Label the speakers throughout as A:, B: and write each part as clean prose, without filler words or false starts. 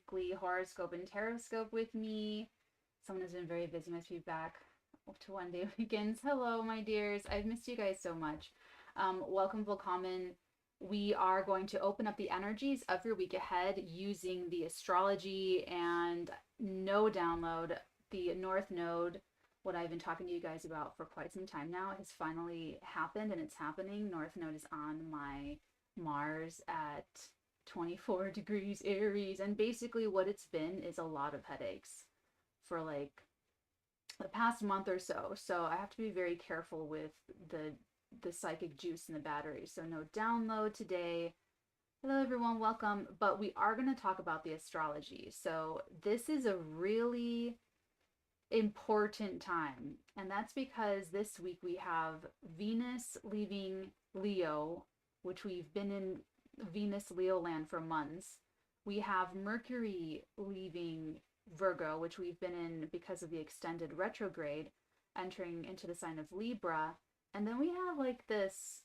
A: weekly horoscope and tarot with me. Someone has been very busy, must be back to one day weekends. Hello, my dears. I've missed you guys so much. Welcome, 𝚃𝚅𝚗𝚗𝚕𝚒. We are going to open up the energies of your week ahead using the astrology and no download, the North Node. What I've been talking to you guys about for quite some time now has finally happened, and it's happening. North Node is on my Mars at 24 degrees Aries, and basically what it's been is a lot of headaches for like the past month or so. So I have to be very careful with the psychic juice in the battery. So no download today. Hello everyone, welcome. But we are going to talk about the astrology. So this is a really important time, and that's because this week we have Venus leaving Leo, which we've been in Venus Leo land for months. We have Mercury leaving Virgo, which we've been in because of the extended retrograde, entering into the sign of Libra. And then we have like this,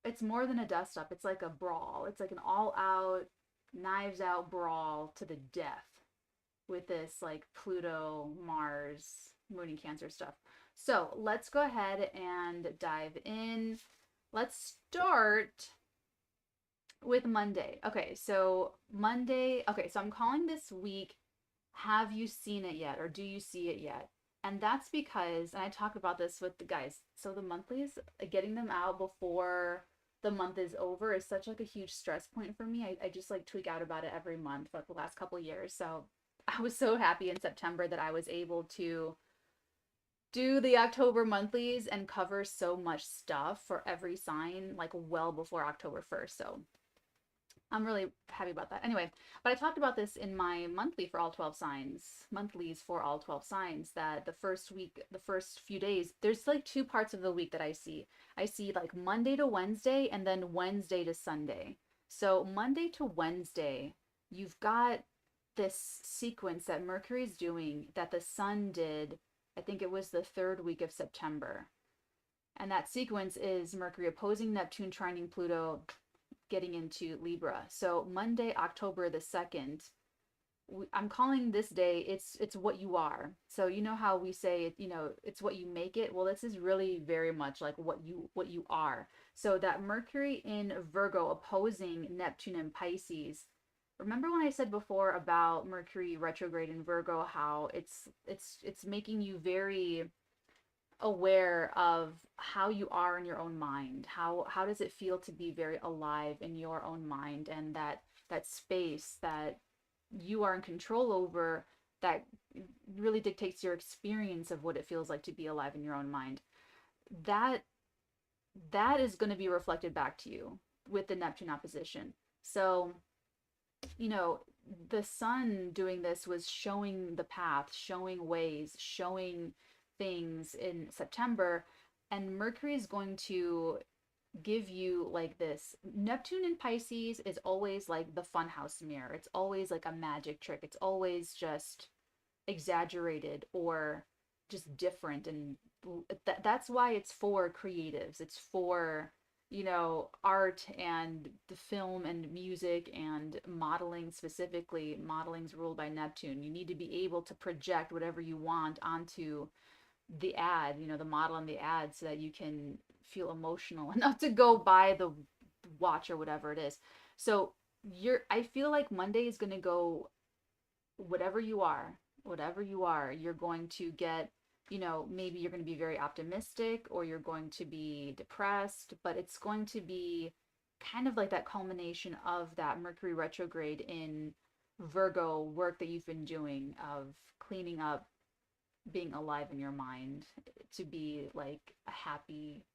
A: it's more than a dust up, it's like a brawl. It's like an all out, knives out brawl to the death with this like Pluto, Mars, Moon and Cancer stuff. So let's go ahead and dive in. Let's start with Monday. Okay, so I'm calling this week, have you seen it yet, or do you see it yet? And that's because, and I talked about this with the guys, so the monthlies, getting them out before the month is over is such like a huge stress point for me. I just like tweak out about it every month for like the last couple of years. So I was so happy in September that I was able to do the October monthlies and cover so much stuff for every sign like well before October 1st. So I'm really happy about that. Anyway, but I talked about this in my monthlies for all 12 signs, that the first week, the first few days, there's like two parts of the week that I see. I see like Monday to Wednesday and then Wednesday to Sunday. So Monday to Wednesday, you've got this sequence that Mercury's doing that the sun did, I think it was the third week of September. And that sequence is Mercury opposing Neptune, trining Pluto, getting into Libra. So Monday, October the 2nd, I'm calling this day, it's what you are. So you know how we say, it's what you make it. Well, this is really very much like what you are. So that Mercury in Virgo opposing Neptune in Pisces. Remember when I said before about Mercury retrograde in Virgo, how it's making you very aware of how you are in your own mind. How does it feel to be very alive in your own mind, and that space that you are in control over, that really dictates your experience of what it feels like to be alive in your own mind. That is going to be reflected back to you with the Neptune opposition. So the sun doing this was showing the path, showing ways, showing things in September, and Mercury is going to give you like this. Neptune in Pisces is always like the funhouse mirror. It's always like a magic trick. It's always just exaggerated or just different, and that's why it's for creatives. It's for art and the film and music and modeling. Specifically, modeling's ruled by Neptune. You need to be able to project whatever you want onto the ad, the model in the ad, so that you can feel emotional enough to go buy the watch or whatever it is. So I feel like Monday is going to go, whatever you are, you're going to get, maybe you're going to be very optimistic, or you're going to be depressed, but it's going to be kind of like that culmination of that Mercury retrograde in Virgo work that you've been doing, of cleaning up, being alive in your mind, to be like a happy,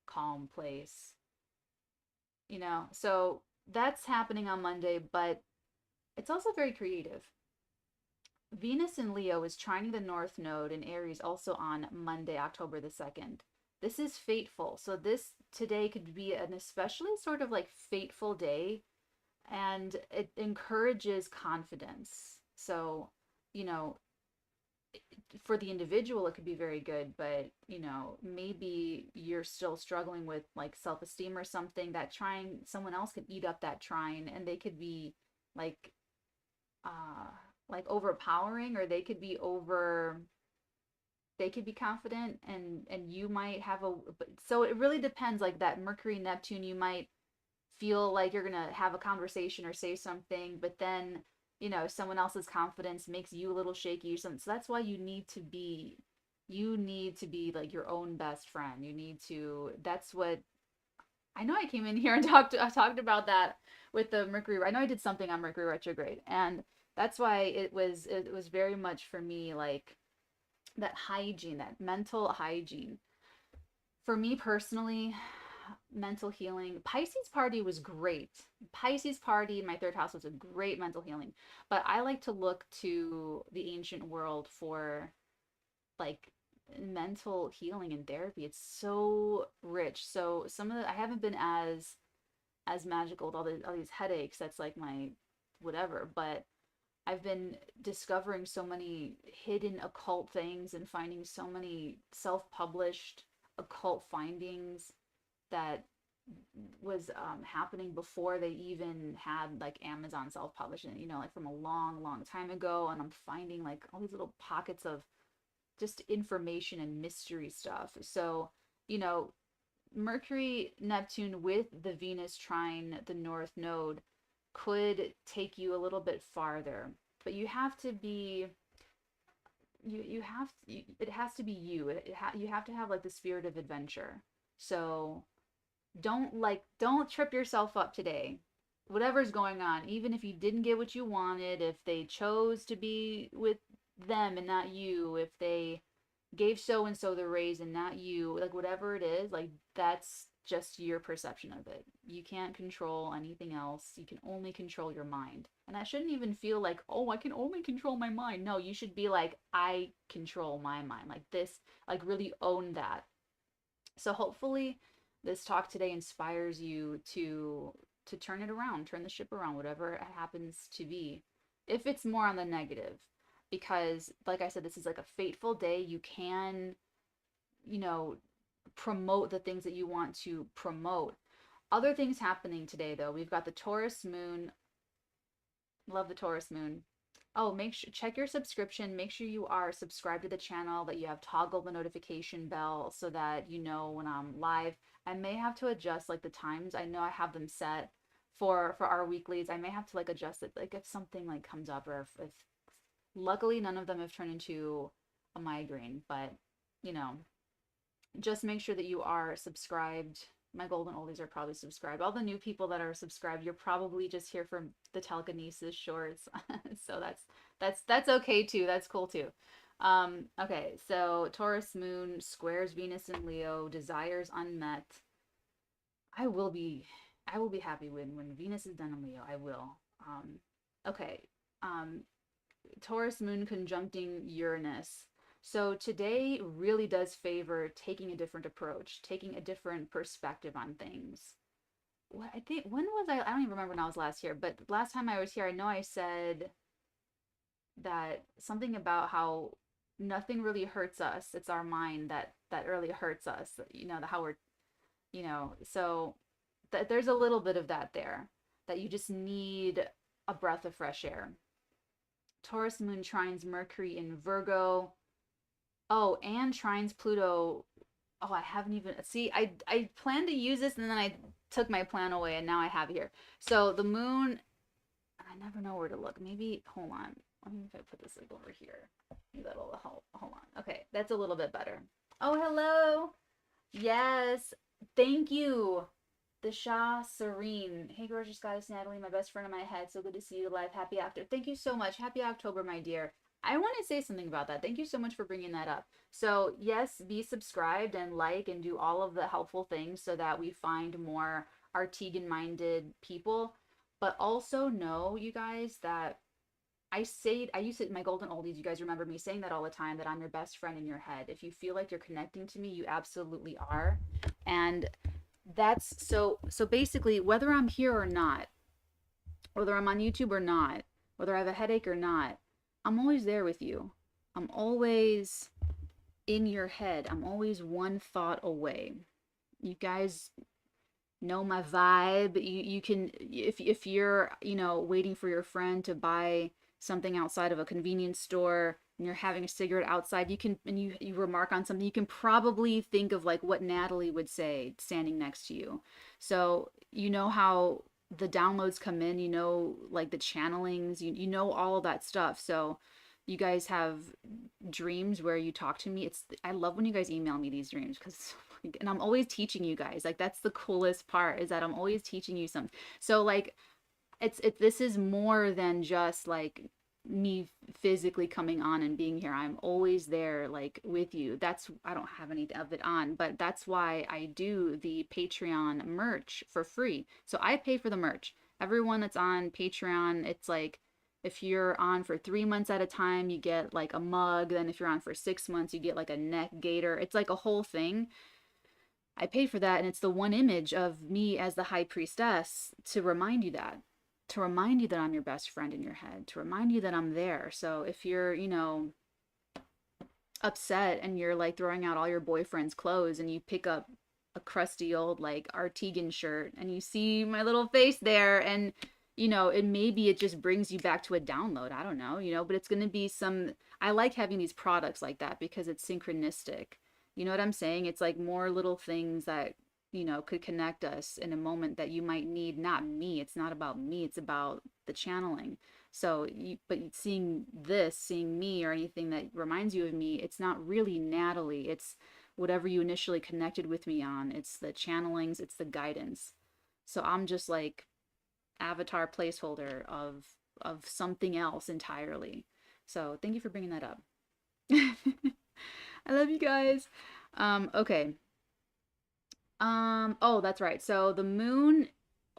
A: calm place, So that's happening on Monday, but it's also very creative. Venus in Leo is trining the North Node in Aries also on Monday, October the 2nd. This is fateful. So this today could be an especially sort of like fateful day, and it encourages confidence. So, for the individual, it could be very good, but maybe you're still struggling with like self-esteem or something. That trine, someone else could eat up that trine, and they could be like like overpowering, or they could be confident, and you might have so it really depends. Like that Mercury Neptune, you might feel like you're gonna have a conversation or say something, but then someone else's confidence makes you a little shaky or something. So that's why you need to be like your own best friend. That's what I know. I came in here and talked about that with the Mercury. I know I did something on Mercury retrograde, and that's why it was very much for me, like that hygiene, that mental hygiene. For me personally, mental healing. Pisces party was great. Pisces party in my third house was a great mental healing. But I like to look to the ancient world for like mental healing and therapy. It's so rich. So I haven't been as magical with all these headaches. That's like my whatever, but I've been discovering so many hidden occult things and finding so many self-published occult findings that was happening before they even had like Amazon self-publishing, like from a long, long time ago. And I'm finding like all these little pockets of just information and mystery stuff. So, you know, Mercury, Neptune with the Venus trine, the North Node, could take you a little bit farther. But you have to be it has to be you. You have to have like the spirit of adventure. So don't trip yourself up today. Whatever's going on, even if you didn't get what you wanted, if they chose to be with them and not you, if they gave so and so the raise and not you, like whatever it is, like that's just your perception of it. You can't control anything else. You can only control your mind. And that shouldn't even feel like, oh, I can only control my mind. No, you should be like, I control my mind. Like this, like really own that. So hopefully this talk today inspires you to turn it around, turn the ship around, whatever it happens to be. If it's more on the negative, because like I said, this is like a fateful day. You can, you know, promote the things that you want to promote. Other things happening today though. We've got the Taurus moon. Love the Taurus moon. Oh, check your subscription. Make sure you are subscribed to the channel, that you have toggled the notification bell so that you know when I'm live. I may have to adjust like the times. I know I have them set for our weeklies. I may have to like adjust it, like if something like comes up, or if luckily none of them have turned into a migraine, but you know, just make sure that you are subscribed. My golden oldies are probably subscribed. All the new people that are subscribed, you're probably just here for the telekinesis shorts. So that's okay too. That's cool too. Okay, so Taurus moon squares Venus in Leo, desires unmet. I will be I will be happy when Venus is done in Leo. I will. Okay. Um, Taurus moon conjuncting Uranus. So today really does favor taking a different approach, taking a different perspective on things. What I think, when was I don't even remember when I was last here, but last time I was here, I know I said that something about how nothing really hurts us. It's our mind that really hurts us. How we're, so that there's a little bit of that there, that you just need a breath of fresh air. Taurus moon trines Mercury in Virgo. Oh, and trines Pluto. Oh, I haven't even see. I planned to use this and then I took my plan away and now I have it here. So the moon, I never know where to look. Maybe hold on. Let me if I put this like over here. Maybe that'll help. Hold on. Okay, that's a little bit better. Oh, hello. Yes. Thank you. The Shah Serene. Hey, gorgeous goddess Natalie, my best friend in my head. So good to see you live. Happy after. Thank you so much. Happy October, my dear. I want to say something about that. Thank you so much for bringing that up. So yes, be subscribed and like and do all of the helpful things so that we find more Artegan-minded people. But also know, you guys, that I use it in my golden oldies. You guys remember me saying that all the time, that I'm your best friend in your head. If you feel like you're connecting to me, you absolutely are. And that's so basically, whether I'm here or not, whether I'm on YouTube or not, whether I have a headache or not, I'm always there with you. I'm always in your head. I'm always one thought away. You guys know my vibe. You can, if you're, waiting for your friend to buy something outside of a convenience store and you're having a cigarette outside, you can, and you remark on something, you can probably think of like what Natalie would say standing next to you. So you know how the downloads come in, you know, like the channelings, you know all of that stuff. So you guys have dreams where you talk to me. I love when you guys email me these dreams because, and I'm always teaching you guys. Like that's the coolest part, is that I'm always teaching you something. So like this is more than just like me physically coming on and being here. I'm always there, like with you. That's, I don't have any of it on, but that's why I do the Patreon merch for free. So I pay for the merch. Everyone that's on Patreon, it's like, if you're on for 3 months at a time, you get like a mug. Then if you're on for 6 months, you get like a neck gaiter. It's like a whole thing. I pay for that, and it's the one image of me as the high priestess to remind you that. To remind you that I'm your best friend in your head, to remind you that I'm there. So if you're, you know, upset and you're like throwing out all your boyfriend's clothes and you pick up a crusty old like 𝚃𝚑𝚎𝚎𝚎 shirt and you see my little face there, and you know, it just brings you back to a download. I don't know, you know, but it's going to be some, I like having these products like that because it's synchronistic. You know what I'm saying? It's like more little things that, you know, could connect us in a moment that you might need. Not me, it's not about me, it's about the channeling. So but seeing this, seeing me or anything that reminds you of me, it's not really Natalie, it's whatever you initially connected with me on. It's the channelings, it's the guidance. So I'm just like avatar placeholder of something else entirely. So thank you for bringing that up. I love you guys. Okay. Oh, that's right. So the moon,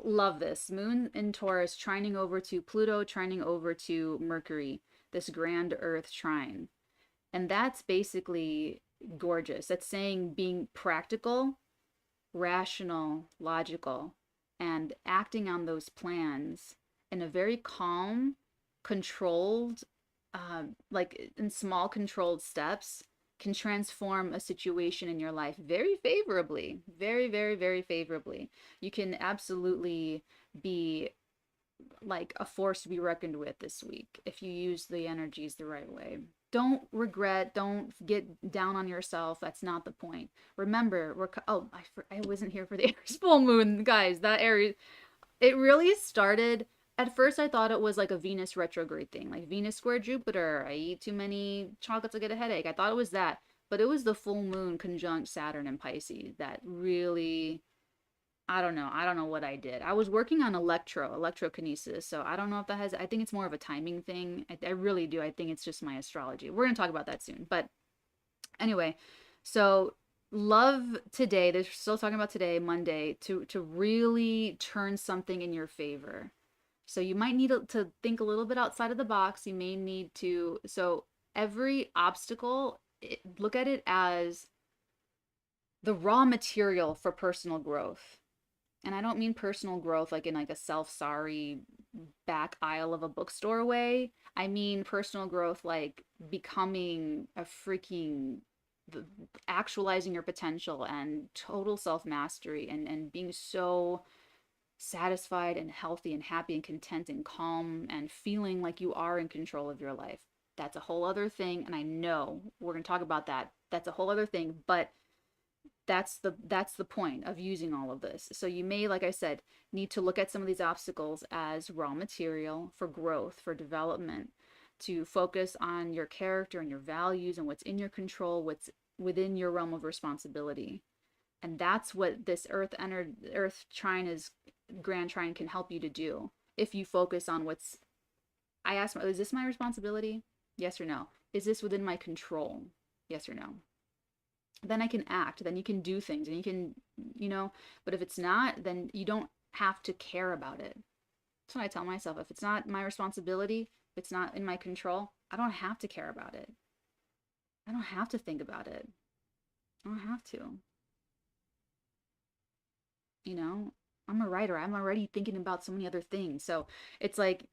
A: love this. Moon in Taurus trining over to Pluto, trining over to Mercury, this grand Earth trine. And that's basically gorgeous. That's saying being practical, rational, logical, and acting on those plans in a very calm, controlled, like in small controlled steps, can transform a situation in your life very favorably. Very, very, very favorably. You can absolutely be like a force to be reckoned with this week if you use the energies the right way. Don't regret, don't get down on yourself. That's not the point. Remember, I wasn't here for the Aries full moon, guys. That Aries, it really started, at first I thought it was like a Venus retrograde thing, like Venus square Jupiter, I eat too many chocolates, I get a headache. I thought it was that, but it was the full moon conjunct Saturn and Pisces that really, I don't know what I did. I was working on electrokinesis, so I don't know if that has, I think it's more of a timing thing. I really do. I think it's just my astrology. We're going to talk about that soon. But anyway, so love today. They're still talking about today, Monday, to really turn something in your favor. So you might need to think a little bit outside of the box. You may need to, so every obstacle, look at it as the raw material for personal growth. And I don't mean personal growth like in like a self-sorry back aisle of a bookstore way. I mean personal growth like becoming a freaking, actualizing your potential and total self-mastery, and being so satisfied and healthy and happy and content and calm and feeling like you are in control of your life. That's a whole other thing, and I know we're going to talk about that. That's a whole other thing, but that's the point of using all of this. So you may, like I said, need to look at some of these obstacles as raw material for growth, for development, to focus on your character and your values and what's in your control, what's within your realm of responsibility. And that's what this Earth trine is, grand trine, can help you to do. If you focus on what's, I asked, is this my responsibility? Yes or no? Is this within my control? Yes or no? Then I can act, then you can do things, and you can, you know, but if it's not, then you don't have to care about it. That's what I tell myself. If it's not my responsibility, if it's not in my control, I don't have to care about it. I don't have to think about it. I don't have to. You know, I'm a writer. I'm already thinking about so many other things. So it's like,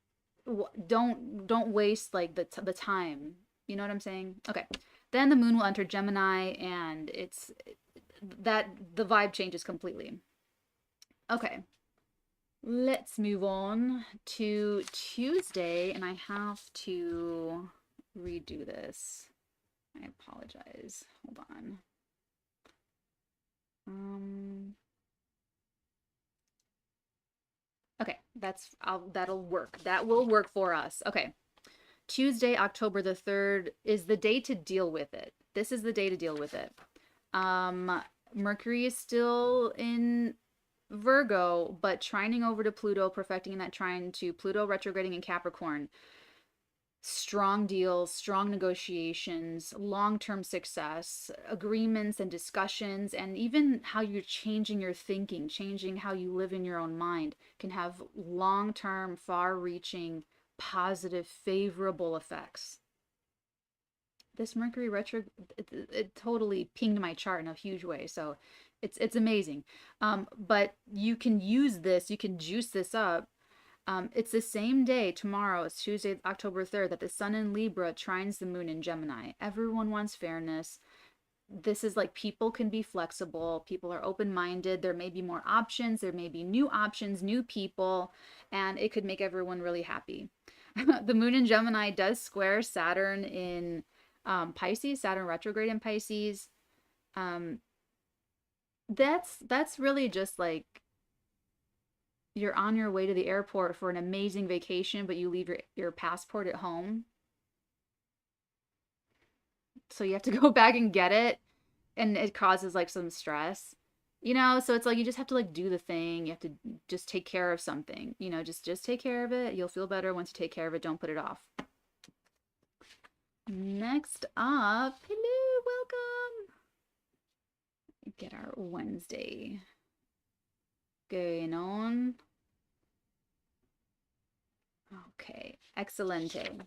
A: don't waste like the time. You know what I'm saying? Okay. Then the moon will enter Gemini, and the vibe changes completely. Okay. Let's move on to Tuesday, and I have to redo this. I apologize. Hold on. Okay, that'll work. That will work for us. Okay. Tuesday, October the 3rd is the day to deal with it. This is the day to deal with it. Mercury is still in Virgo, but trining over to Pluto, perfecting that trine to Pluto retrograding in Capricorn. Strong deals, strong negotiations, long-term success, agreements and discussions, and even how you're changing your thinking, changing how you live in your own mind can have long-term, far-reaching, positive, favorable effects. This Mercury retro, it totally pinged my chart in a huge way, so it's amazing. But you can use this, you can juice this up. It's the same day tomorrow, it's Tuesday, October 3rd, that the sun in Libra trines the moon in Gemini. Everyone wants fairness. This is like people can be flexible, people are open-minded, there may be more options, there may be new options, new people, and it could make everyone really happy. The moon in Gemini does square Saturn in Pisces, Saturn retrograde in Pisces. That's really just like you're on your way to the airport for an amazing vacation, but you leave your passport at home. So you have to go back and get it, and it causes like some stress. So it's like you just have to like do the thing. You have to just take care of something. Just take care of it. You'll feel better once you take care of it. Don't put it off. Next up, hello, welcome. Get our Wednesday going on. Okay, excelente.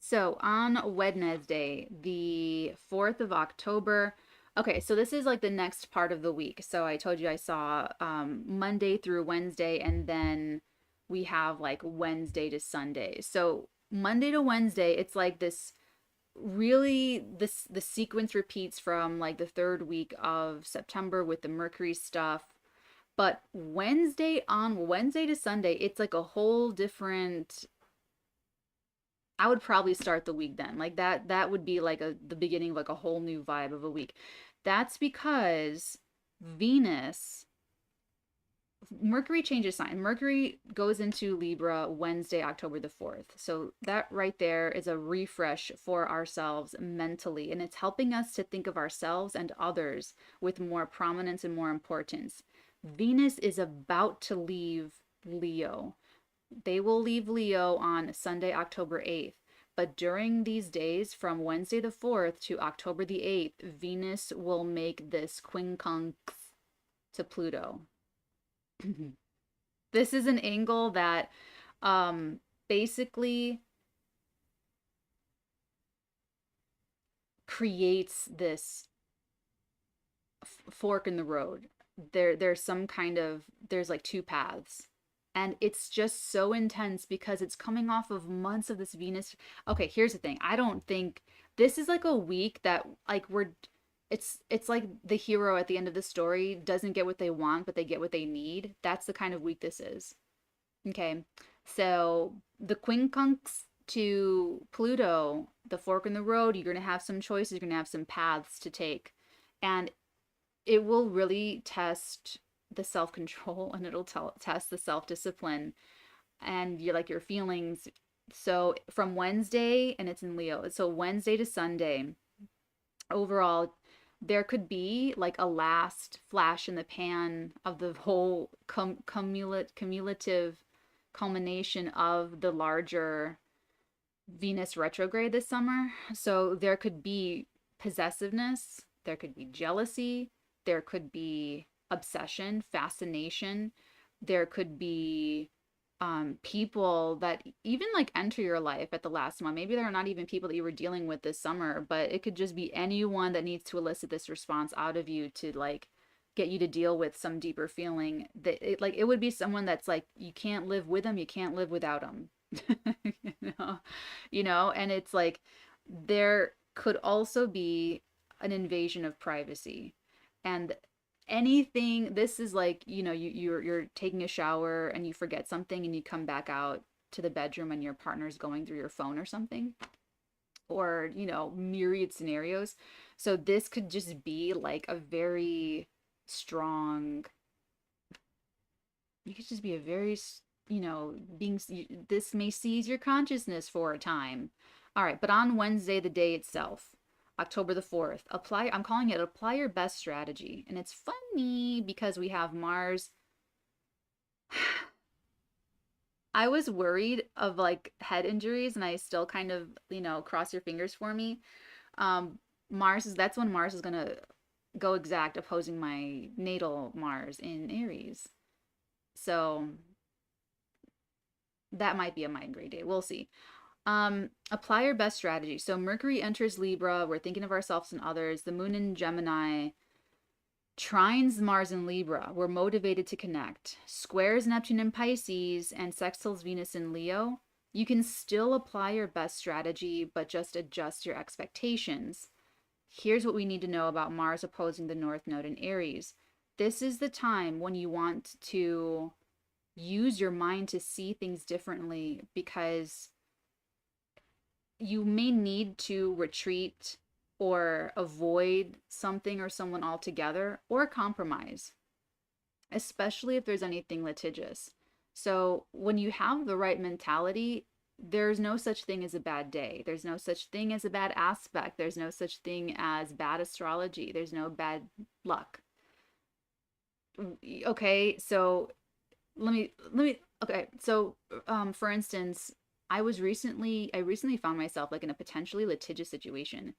A: So on Wednesday, the 4th of October. Okay, so this is like the next part of the week. So I told you I saw Monday through Wednesday, and then we have like Wednesday to Sunday. So Monday to Wednesday, it's like this really the sequence repeats from like the 3rd week of September with the Mercury stuff. But Wednesday to Sunday, it's like a whole different. I would probably start the week then. Like that would be like the beginning of like a whole new vibe of a week. That's because Mercury changes sign. Mercury goes into Libra Wednesday, October the 4th. So that right there is a refresh for ourselves mentally, and it's helping us to think of ourselves and others with more prominence and more importance. Venus is about to leave Leo. They will leave Leo on Sunday, October 8th. But during these days, from Wednesday the 4th to October the 8th, Venus will make this quincunx to Pluto. This is an angle that basically creates this fork in the road. There's like two paths. And it's just so intense because it's coming off of months of this Venus. Okay, here's the thing. I don't think this is like a week that like it's like the hero at the end of the story doesn't get what they want, but they get what they need. That's the kind of week this is. Okay. So the quincunx to Pluto, the fork in the road, you're going to have some choices, you're going to have some paths to take. And it will really test the self-control, and it'll test the self-discipline and your feelings. So from Wednesday, and it's in Leo, so Wednesday to Sunday, overall, there could be like a last flash in the pan of the whole cumulative culmination of the larger Venus retrograde this summer. So there could be possessiveness, there could be jealousy, there could be obsession, fascination. There could be people that even like enter your life at the last month. Maybe they're not even people that you were dealing with this summer, but it could just be anyone that needs to elicit this response out of you to like get you to deal with some deeper feeling. That it would be someone that's like you can't live with them, you can't live without them. And it's like there could also be an invasion of privacy. And anything, this is like, you're taking a shower and you forget something and you come back out to the bedroom and your partner's going through your phone or something, or myriad scenarios. So this could just be like a very strong, you could just be a very, being, this may seize your consciousness for a time. All right, but on Wednesday, the day itself, October the 4th, I'm calling it apply your best strategy. And it's funny because we have Mars. I was worried of like head injuries, and I still kind of, cross your fingers for me. That's when Mars is gonna go exact opposing my natal Mars in Aries. So that might be a migraine day. We'll see. Apply your best strategy. So Mercury enters Libra. We're thinking of ourselves and others. The moon in Gemini trines Mars in Libra. We're motivated to connect. Squares Neptune in Pisces and sextiles Venus in Leo. You can still apply your best strategy, but just adjust your expectations. Here's what we need to know about Mars opposing the North Node in Aries. This is the time when you want to use your mind to see things differently, because you may need to retreat or avoid something or someone altogether, or compromise, especially if there's anything litigious. So when you have the right mentality, there's no such thing as a bad day. There's no such thing as a bad aspect. There's no such thing as bad astrology. There's no bad luck. Okay, so okay, so for instance, I recently found myself like in a potentially litigious situation.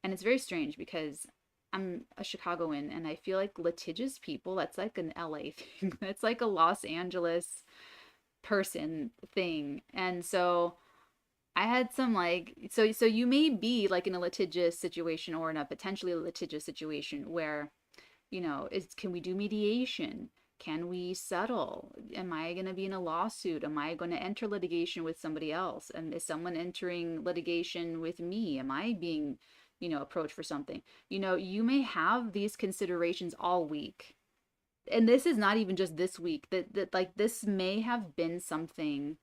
A: And it's very strange because I'm a Chicagoan and I feel like litigious people, that's like an LA thing. That's like a Los Angeles person thing. And so I had some like, so you may be like in a litigious situation or in a potentially litigious situation where, can we do mediation? Can we settle? Am I going to be in a lawsuit? Am I going to enter litigation with somebody else? And is someone entering litigation with me? Am I being, approached for something? You may have these considerations all week. And this is not even just this week. That like this may have been something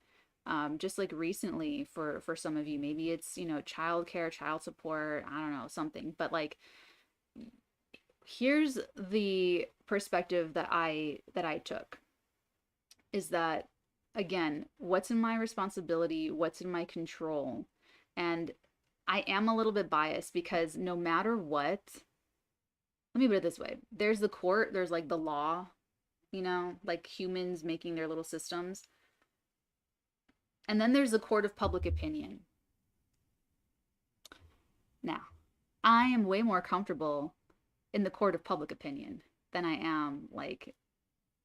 A: just like recently for some of you. Maybe it's, childcare, child support, I don't know, something. But like here's the perspective that I took, is that, again, what's in my responsibility, what's in my control. And I am a little bit biased because no matter what, let me put it this way, there's the court, there's like the law, like humans making their little systems, and then there's the court of public opinion. Now, I am way more comfortable in the court of public opinion than I am like,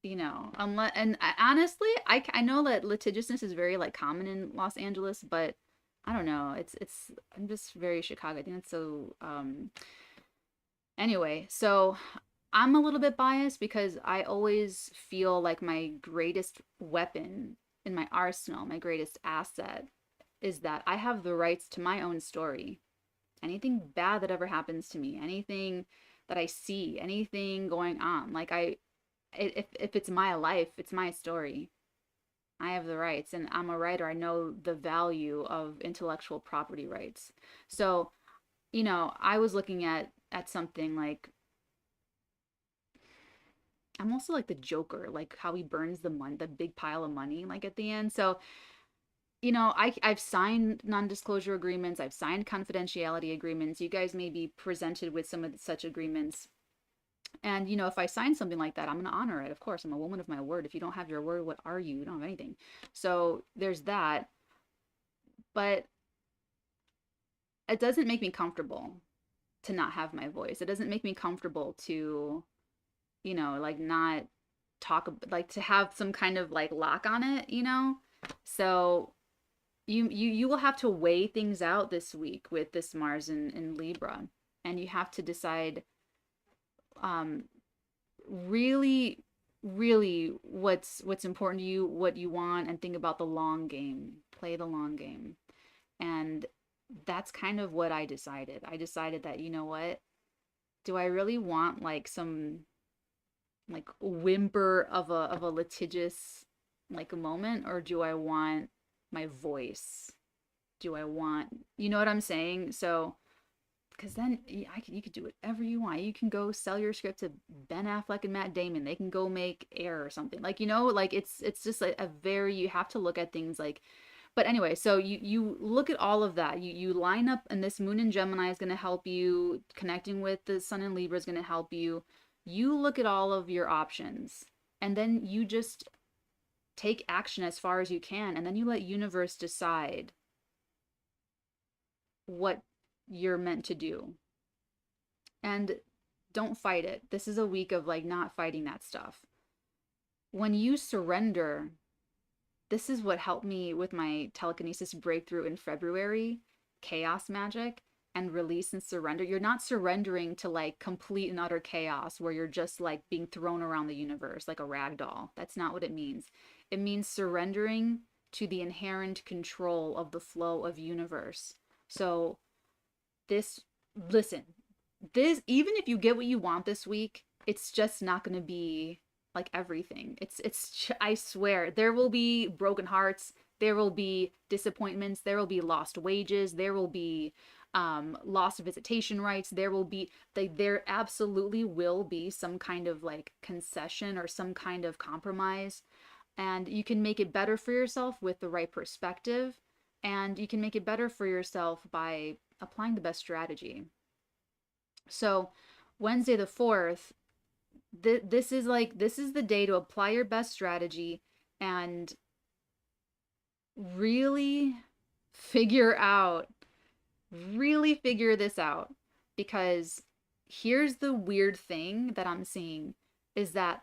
A: unless, and honestly, I know that litigiousness is very like common in Los Angeles, but I don't know, I'm just very Chicago. I think it's so anyway, so I'm a little bit biased because I always feel like my greatest weapon in my arsenal, my greatest asset, is that I have the rights to my own story. Anything bad that ever happens to me, anything that I see, anything going on, like if it's my life, it's my story. I have the rights, and I'm a writer. I know the value of intellectual property rights. So, I was looking at something like, I'm also like the Joker, like how he burns the money, the big pile of money, like at the end. So, I've signed non-disclosure agreements. I've signed confidentiality agreements. You guys may be presented with some of such agreements. And, if I sign something like that, I'm going to honor it. Of course, I'm a woman of my word. If you don't have your word, what are you? You don't have anything. So there's that. But it doesn't make me comfortable to not have my voice. It doesn't make me comfortable to, like not talk, like to have some kind of like lock on it, So you will have to weigh things out this week with this Mars in Libra, and you have to decide really what's important to you, what you want, and think about the long game. Play the long game. And that's kind of what I decided. I decided that, what? Do I really want like some like whimper of a litigious like a moment, or do I want my voice? Do I want, you know what I'm saying? So because then you could do whatever you want. You can go sell your script to Ben Affleck and Matt Damon. They can go make Air or something. Like, you know, like it's just like a very, you have to look at things like, but anyway, so you look at all of that. You line up, and this moon in Gemini is going to help you. Connecting with the sun in Libra is going to help you. You look at all of your options, and then you just take action as far as you can, and then you let universe decide what you're meant to do. And don't fight it. This is a week of like not fighting that stuff. When you surrender, this is what helped me with my telekinesis breakthrough in February, chaos magic and release and surrender. You're not surrendering to like complete and utter chaos where you're just like being thrown around the universe like a rag doll. That's not what it means. It means surrendering to the inherent control of the flow of universe. So this, listen, this, even if you get what you want this week, it's just not going to be like everything. It's I swear there will be broken hearts, there will be disappointments, there will be lost wages, there will be lost visitation rights, there will be there absolutely will be some kind of like concession or some kind of compromise, and you can make it better for yourself with the right perspective, and you can make it better for yourself by applying the best strategy. So Wednesday the 4th, this is the day to apply your best strategy and really figure out really figure this out, because here's the weird thing that I'm seeing is that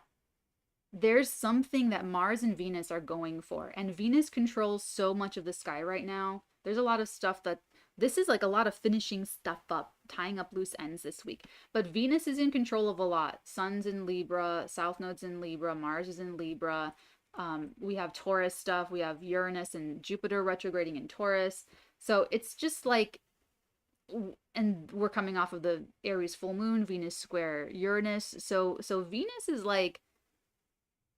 A: there's something that Mars and Venus are going for, and Venus controls so much of the sky right now. There's a lot of stuff that this is like a lot of finishing stuff up, tying up loose ends this week. But Venus is in control of a lot. Sun's in Libra, South Node's in Libra, Mars is in Libra. We have Taurus stuff. We have Uranus and Jupiter retrograding in Taurus. So it's just like, and we're coming off of the Aries full moon, Venus square Uranus. So Venus is like,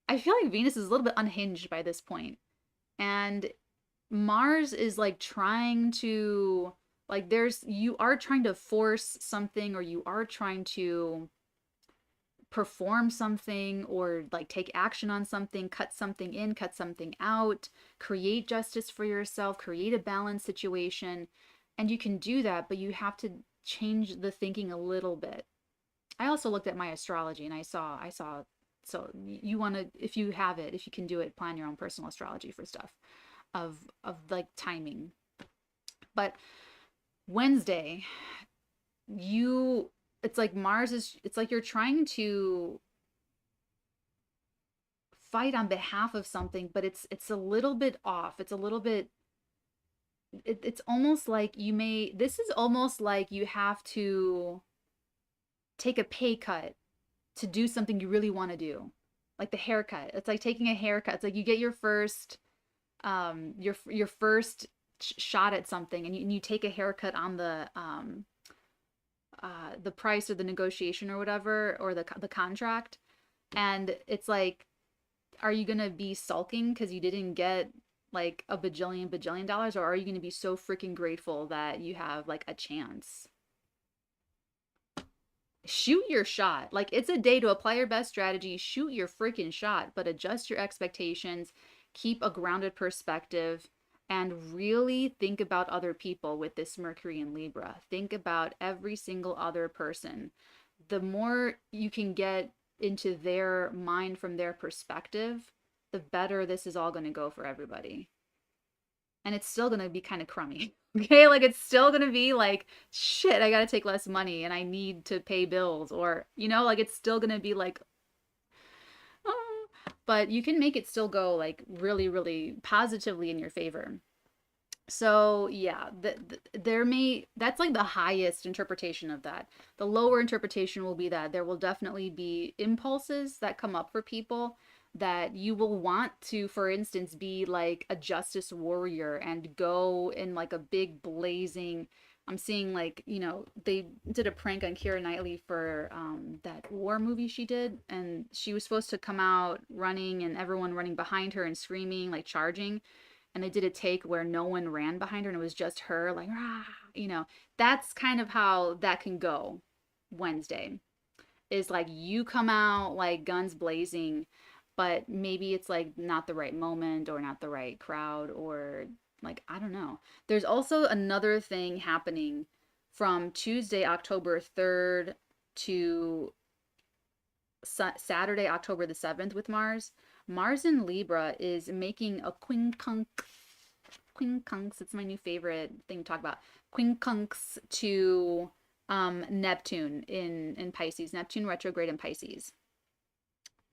A: I feel like Venus is a little bit unhinged by this point. And Mars is like trying to, like, you are trying to force something, or you are trying to perform something, or like take action on something, cut something in, cut something out, create justice for yourself, create a balanced situation. And you can do that, but you have to change the thinking a little bit. I also looked at my astrology and I saw, so you want to, if you have it, if you can do it, plan your own personal astrology for stuff of like timing. But Wednesday, it's like Mars is, it's like you're trying to fight on behalf of something, but it's a little bit off. It's a little bit, it's almost like this is almost like you have to take a pay cut to do something you really want to do. Like the haircut. It's like taking a haircut. It's like you get your first your first shot at something, and you take a haircut on the price or the negotiation or whatever, or the contract, and it's like, are you gonna be sulking because you didn't get like a bajillion dollars, or are you gonna be so freaking grateful that you have like a chance? Shoot your shot. Like, it's a day to apply your best strategy, shoot your freaking shot, but adjust your expectations, keep a grounded perspective, and really think about other people with this Mercury in Libra. Think about every single other person. The more you can get into their mind from their perspective, the better this is all going to go for everybody. And it's still going to be kind of crummy. Okay, like it's still gonna be like, shit, I gotta take less money and I need to pay bills, or, you know, like it's still gonna be like, oh, but you can make it still go like really, really positively in your favor. So yeah, that's like the highest interpretation of that. The lower interpretation will be that there will definitely be impulses that come up for people, that you will want to, for instance, be like a justice warrior and go in like a big blazing I'm seeing like, you know, they did a prank on Keira Knightley for that war movie she did, and she was supposed to come out running and everyone running behind her and screaming, like charging. And they did a take where no one ran behind her and it was just her, like, rah, you know. That's kind of how that can go Wednesday. Is like you come out like guns blazing, but maybe it's like not the right moment or not the right crowd, or like I don't know. There's also another thing happening from Tuesday, October 3rd to Saturday, October the 7th with Mars. Mars in Libra is making a quincunx. It's my new favorite thing to talk about. Quincunx to Neptune in Pisces, Neptune retrograde in Pisces.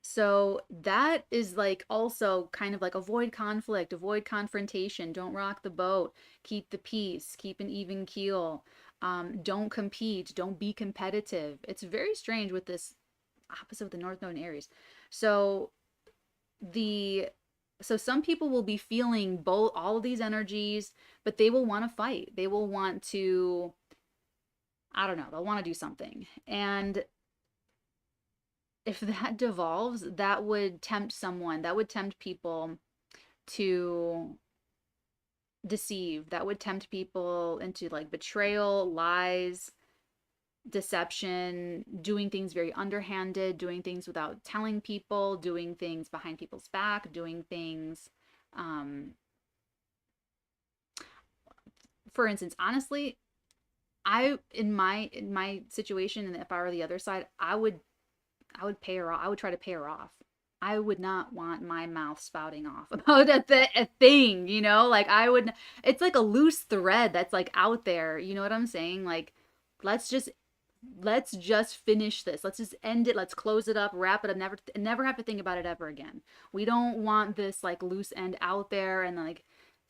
A: So that is like also kind of like avoid conflict, avoid confrontation, don't rock the boat, keep the peace, keep an even keel, don't compete, don't be competitive. It's very strange with this opposite with the North Node in Aries. So the so some people will be feeling both all of these energies, but they will want to fight. They will want to, I don't know, they'll want to do something. And if that devolves, that would tempt someone, that would tempt people to deceive, that would tempt people into like betrayal, lies, deception, doing things very underhanded, doing things without telling people, doing things behind people's back, doing things for instance, honestly, I in my situation, and if I were the other side, I would pay her off. I would try to pay her off. I would not want my mouth spouting off about a thing, you know? Like I would, it's like a loose thread that's like out there, you know what I'm saying? Like let's just let's just finish this. Let's just end it. Let's close it up, wrap it up, never have to think about it ever again. We don't want this like loose end out there and like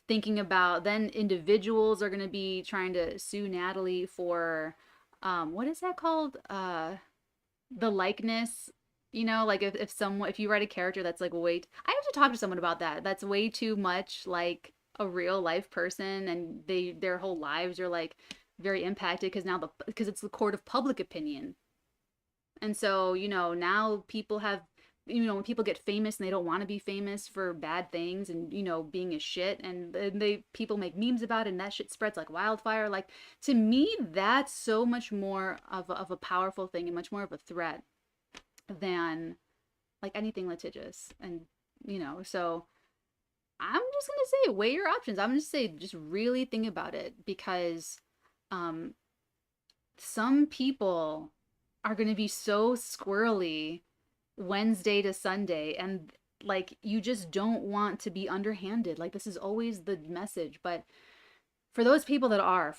A: thinking about then individuals are going to be trying to sue Natalie for what is that called? The likeness, you know, like if someone if you write a character that's like way I have to talk to someone about that. That's way too much like a real life person, and their whole lives are like very impacted because it's the court of public opinion. And so, you know, now people have, you know, when people get famous and they don't want to be famous for bad things and, you know, being a shit, and they people make memes about it and that shit spreads like wildfire. Like to me, that's so much more of a powerful thing and much more of a threat than like anything litigious. And, you know, so I'm just going to say weigh your options. I'm just say just really think about it, because um some people are going to be so squirrely Wednesday to Sunday, and like you just don't want to be underhanded. Like this is always the message, but for those people that are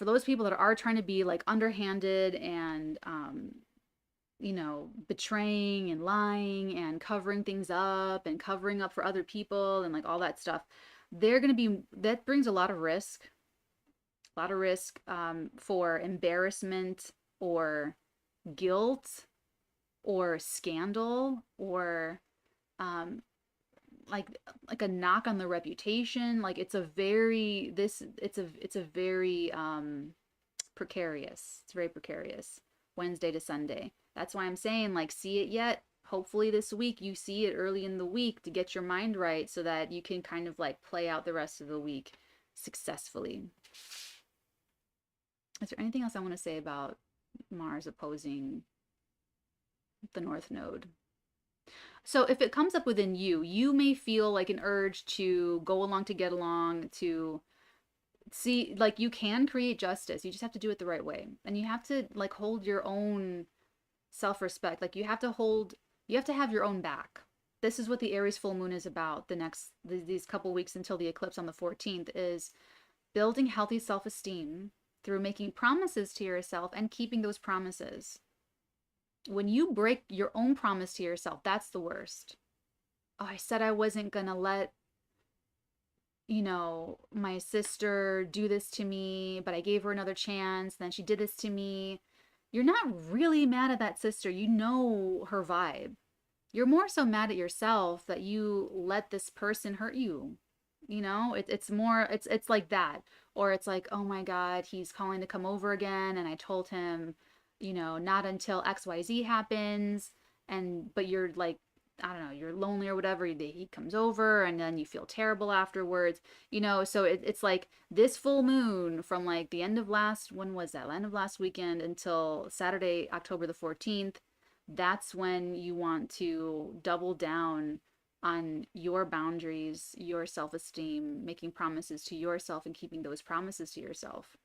A: trying to be like underhanded and you know, betraying and lying and covering things up and covering up for other people and like all that stuff, they're going to be, that brings a lot of risk for embarrassment or guilt or scandal or um like a knock on the reputation. Like it's a very it's a very precarious, it's very precarious Wednesday to Sunday. That's why I'm saying like see it yet. Hopefully this week you see it early in the week to get your mind right so that you can kind of like play out the rest of the week successfully. Is there anything else I want to say about Mars opposing the North Node? So if it comes up within you, you may feel like an urge to go along to get along, to see, like you can create justice. You just have to do it the right way. And you have to like hold your own self-respect. Like you have to have your own back. This is what the Aries full moon is about. These couple weeks until the eclipse on the 14th is building healthy self-esteem through making promises to yourself and keeping those promises. When you break your own promise to yourself, that's the worst. Oh, I said I wasn't gonna let, you know, my sister do this to me, but I gave her another chance, then she did this to me. You're not really mad at that sister. You know her vibe. You're more so mad at yourself that you let this person hurt you. You know, it's more, it's like that. Or it's like, oh my God, he's calling to come over again, and I told him, not until XYZ happens. But you're like, I don't know, you're lonely or whatever. He comes over, and then you feel terrible afterwards. So it's like this full moon from like the end of last, when was that? End of last weekend until Saturday, October the 14th. That's when you want to double down on your boundaries, your self-esteem, making promises to yourself and keeping those promises to yourself.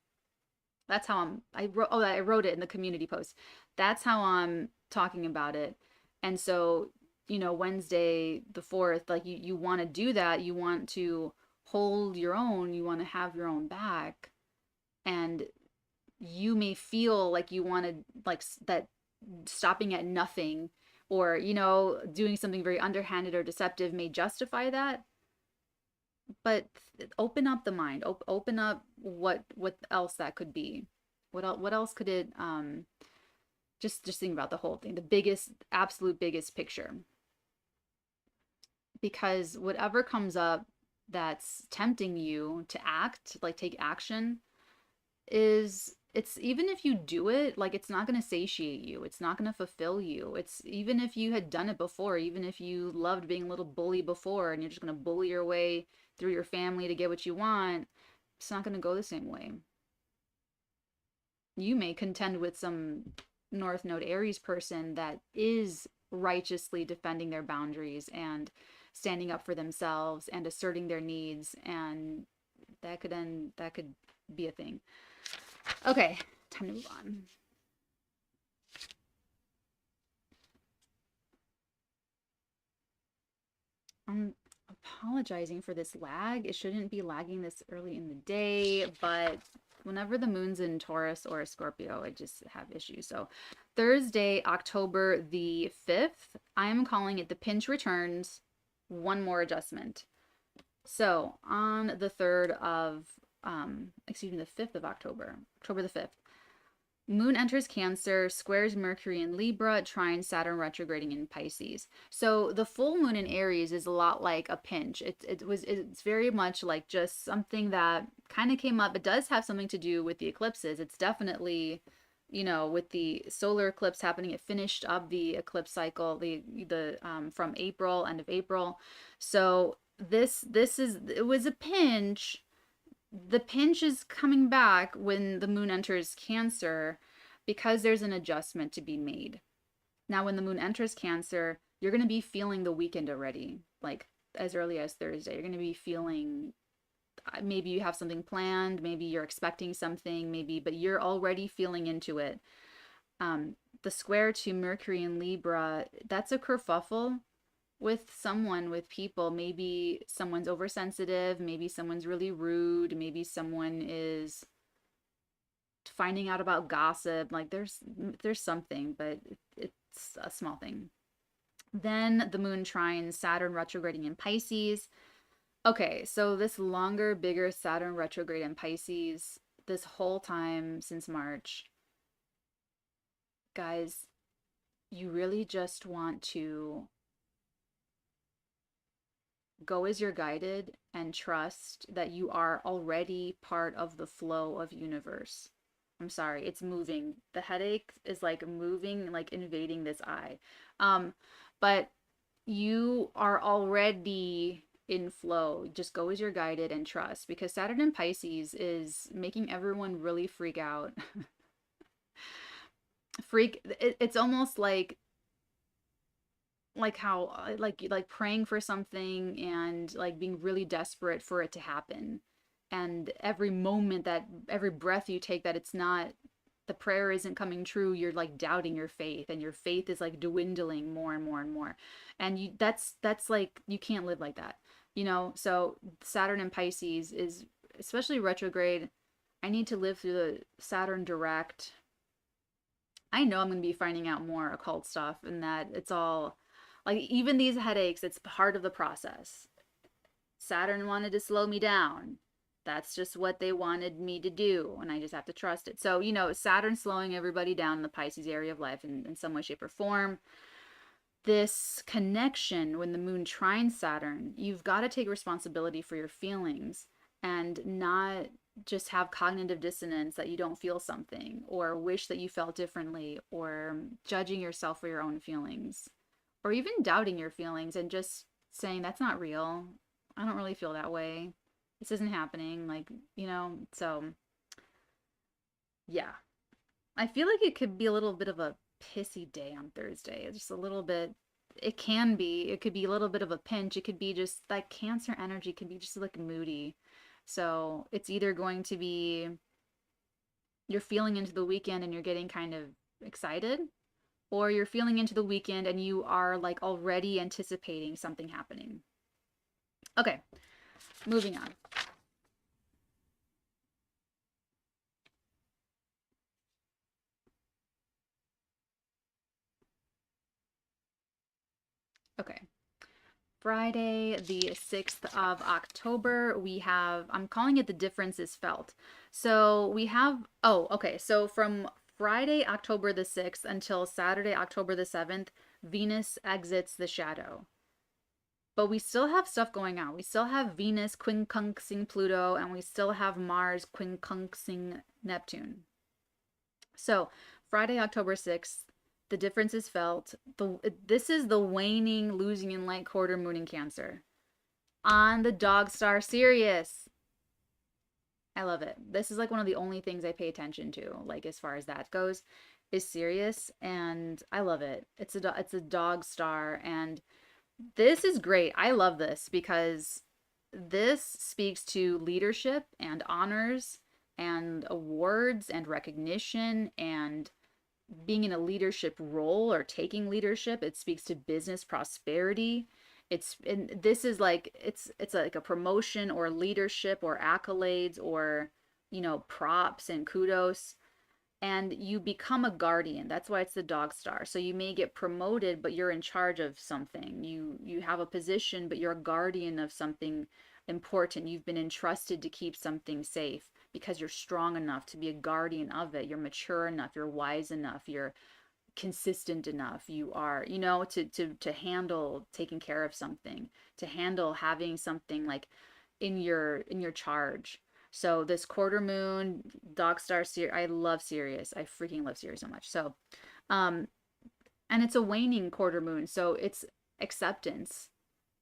A: That's how I wrote it in the community post. That's how I'm talking about it. And so, Wednesday the 4th, like you want to do that. You want to hold your own, you want to have your own back. And you may feel like you want to, like, that stopping at nothing, or doing something very underhanded or deceptive may justify that. But open up the mind, open up what else that could be. What else could it, just think about the whole thing, the biggest, absolute biggest picture. Because whatever comes up that's tempting you to act, like take action, it's even if you do it, like it's not going to satiate you, it's not going to fulfill you. It's even if you had done it before, even if you loved being a little bully before, and you're just going to bully your way through your family to get what you want, it's not going to go the same way. You may contend with some North Node Aries person that is righteously defending their boundaries and standing up for themselves and asserting their needs, and that could be a thing. Okay, time to move on. I'm apologizing for this lag. It shouldn't be lagging this early in the day, but whenever the moon's in Taurus or Scorpio, I just have issues. So Thursday, October the 5th, I am calling it the pinch returns, one more adjustment. So on the 3rd of, the 5th of October the 5th, Moon enters Cancer, squares Mercury in Libra, trines Saturn retrograding in Pisces. So the full moon in Aries is a lot like a pinch. It's very much like just something that kind of came up. It does have something to do with the eclipses. It's definitely, with the solar eclipse happening, it finished up the eclipse cycle, the from April, end of April. So it was a pinch. The pinch is coming back when the moon enters Cancer, because there's an adjustment to be made. Now, when the moon enters Cancer, you're going to be feeling the weekend already, like as early as Thursday. You're going to be feeling, maybe you have something planned, maybe you're expecting something, but you're already feeling into it. The square to Mercury in Libra, that's a kerfuffle with people. Maybe someone's oversensitive, maybe someone's really rude, maybe someone is finding out about gossip. Like there's something, but it's a small thing. Then the moon trines Saturn retrograding in Pisces. Okay, so this longer, bigger Saturn retrograde in Pisces this whole time since March. Guys, you really just want to go as you're guided and trust that you are already part of the flow of universe. I'm sorry, it's moving. The headache is like moving, like invading this eye. But you are already in flow. Just go as you're guided and trust, because Saturn in Pisces is making everyone really freak out. It's almost like how like praying for something and like being really desperate for it to happen, and every moment, that every breath you take, that it's not, the prayer isn't coming true, you're like doubting your faith, and your faith is like dwindling more and more and more. And that's like, you can't live like that, so Saturn in Pisces is especially retrograde. I need to live through the Saturn direct. I know I'm going to be finding out more occult stuff, and that it's all like, even these headaches, it's part of the process. Saturn wanted to slow me down. That's just what they wanted me to do, and I just have to trust it. So, Saturn slowing everybody down in the Pisces area of life in some way, shape, or form. this connection when the moon trines Saturn, you've got to take responsibility for your feelings and not just have cognitive dissonance that you don't feel something or wish that you felt differently or judging yourself for your own feelings or even doubting your feelings and just saying that's not real. I don't really feel that way. This isn't happening. Like, so yeah. I feel like it could be a little bit of a pissy day on Thursday. It's just a little bit, it can be. It could be a little bit of a pinch. It could be just like Cancer energy can be just like moody. So it's either going to be you're feeling into the weekend and you're getting kind of excited, or you're feeling into the weekend and you are like already anticipating something happening. Okay, moving on. Okay. Friday, the 6th of October, we have, I'm calling it the difference is felt. So we have, oh, okay. So from Friday, October the 6th until Saturday, October the 7th, Venus exits the shadow. But we still have stuff going on. We still have Venus quincunxing Pluto, and we still have Mars quincunxing Neptune. So Friday, October 6th, the difference is felt. This is the waning, losing in light quarter moon in Cancer on the dog star Sirius. I love it. This is like one of the only things I pay attention to, like as far as that goes, is Sirius, and I love it. It's a dog star, and this is great. I love this because this speaks to leadership and honors and awards and recognition and being in a leadership role or taking leadership. It speaks to business prosperity. And this is like it's like a promotion or leadership or accolades or props and kudos, and you become a guardian. That's why it's the dog star. So you may get promoted, but you're in charge of something. You have a position, but you're a guardian of something important. You've been entrusted to keep something safe because you're strong enough to be a guardian of it. You're mature enough, you're wise enough, you're consistent enough. You are, to handle taking care of something, to handle having something like in your charge. So this quarter moon, dog star Sirius, I love Sirius. I freaking love Sirius so much. So, and it's a waning quarter moon, so it's acceptance,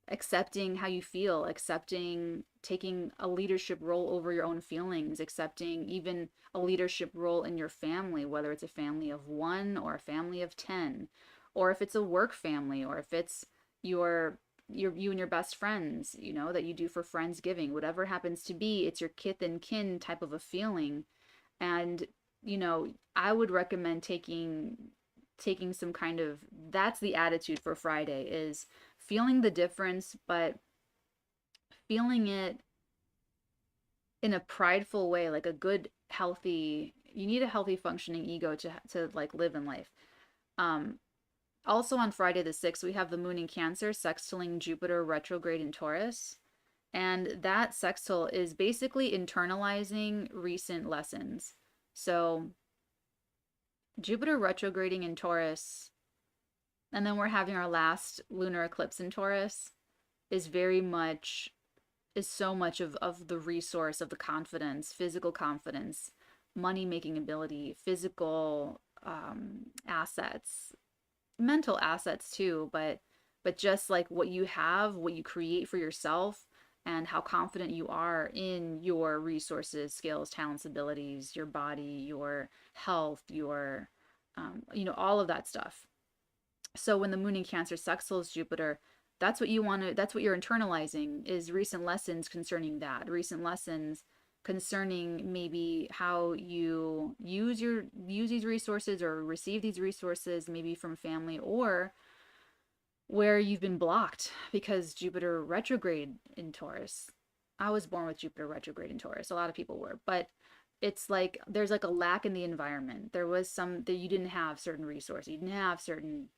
A: accepting how you feel, accepting taking a leadership role over your own feelings, accepting even a leadership role in your family, whether it's a family of one or a family of 10, or if it's a work family, or if it's you and your best friends, that you do for Friendsgiving, whatever happens to be, it's your kith and kin type of a feeling. And, I would recommend taking some kind of, that's the attitude for Friday, is feeling the difference, but feeling it in a prideful way, like a good, healthy, you need a healthy functioning ego to like live in life. Also on Friday the 6th, we have the moon in Cancer sextiling Jupiter retrograde in Taurus. And that sextile is basically internalizing recent lessons. So Jupiter retrograding in Taurus, and then we're having our last lunar eclipse in Taurus, is so much of the resource of the confidence, physical confidence, money making ability, physical assets, mental assets too, but just like what you have, what you create for yourself, and how confident you are in your resources, skills, talents, abilities, your body, your health, your all of that stuff. So when the moon in Cancer sextiles Jupiter, that's what you're internalizing, is recent lessons concerning that, recent lessons concerning maybe how you use these resources or receive these resources, maybe from family, or where you've been blocked because Jupiter retrograde in Taurus. I was born with Jupiter retrograde in Taurus. A lot of people were, but it's like there's like a lack in the environment. There was some that you didn't have certain resources, you didn't have certain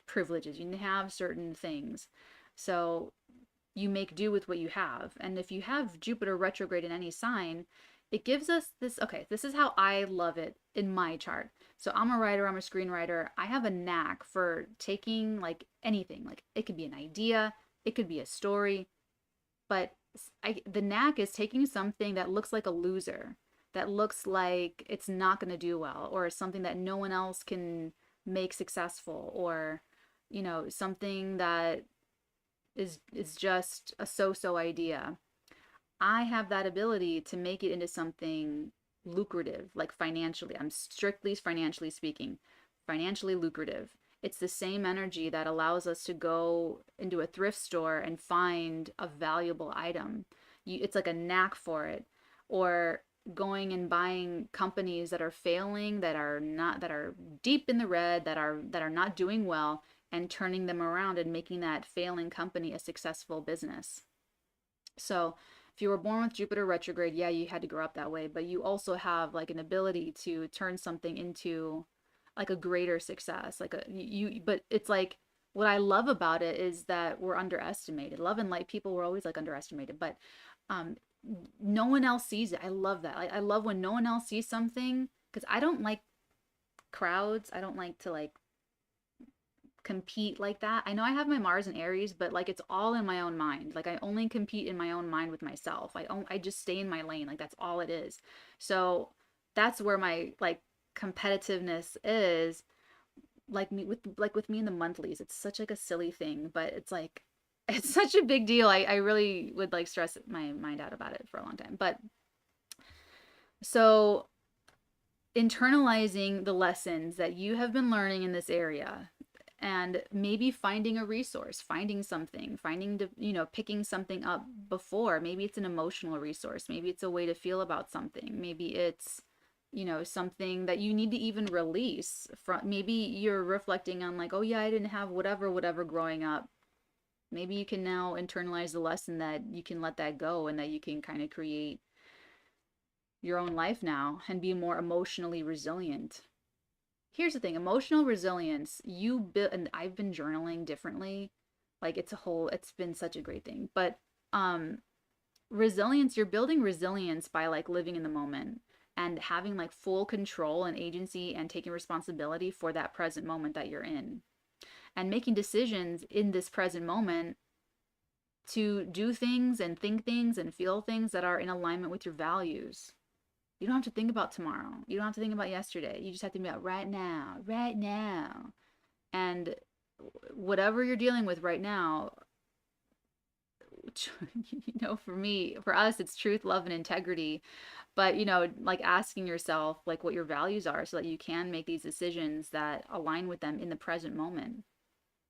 A: privileges, you didn't have certain things. So you make do with what you have. And if you have Jupiter retrograde in any sign, it gives us this, okay, this is how I love it in my chart. So I'm a writer, I'm a screenwriter. I have a knack for taking like anything, like it could be an idea, it could be a story, but the knack is taking something that looks like a loser, that looks like it's not going to do well, or something that no one else can make successful, or, you know, something that is just a so-so idea. I have that ability to make it into something lucrative, like financially. I'm strictly financially speaking, financially lucrative. It's the same energy that allows us to go into a thrift store and find a valuable item. It's like a knack for it. Or going and buying companies that are failing, that are not, that are deep in the red, that are not doing well, and turning them around and making that failing company a successful business. So if you were born with Jupiter retrograde, yeah, you had to grow up that way, but you also have like an ability to turn something into like a greater success. Like but it's like, what I love about it is that we're underestimated. Love and light people were always like underestimated, but um no one else sees it. I love that. I love when no one else sees something, because I don't like crowds. I don't like to like compete like that. I know I have my Mars and Aries, but like it's all in my own mind. Like I only compete in my own mind with myself. I just stay in my lane. Like that's all it is. So that's where my like competitiveness is. Like with me in the monthlies. It's such like a silly thing, but it's like it's such a big deal. I really would like stress my mind out about it for a long time. But so internalizing the lessons that you have been learning in this area, and maybe finding a resource, finding something, picking something up before. Maybe it's an emotional resource, maybe it's a way to feel about something, maybe it's, something that you need to even release from. Maybe you're reflecting on like, oh yeah, I didn't have whatever growing up. Maybe you can now internalize the lesson that you can let that go, and that you can kind of create your own life now and be more emotionally resilient. Here's the thing, emotional resilience, you build, and I've been journaling differently. Like it's been such a great thing. But resilience, you're building resilience by like living in the moment and having like full control and agency and taking responsibility for that present moment that you're in, and making decisions in this present moment to do things and think things and feel things that are in alignment with your values. You don't have to think about tomorrow. You don't have to think about yesterday. You just have to think about right now, right now. And whatever you're dealing with right now, for us, it's truth, love, and integrity. But, like asking yourself like what your values are, so that you can make these decisions that align with them in the present moment.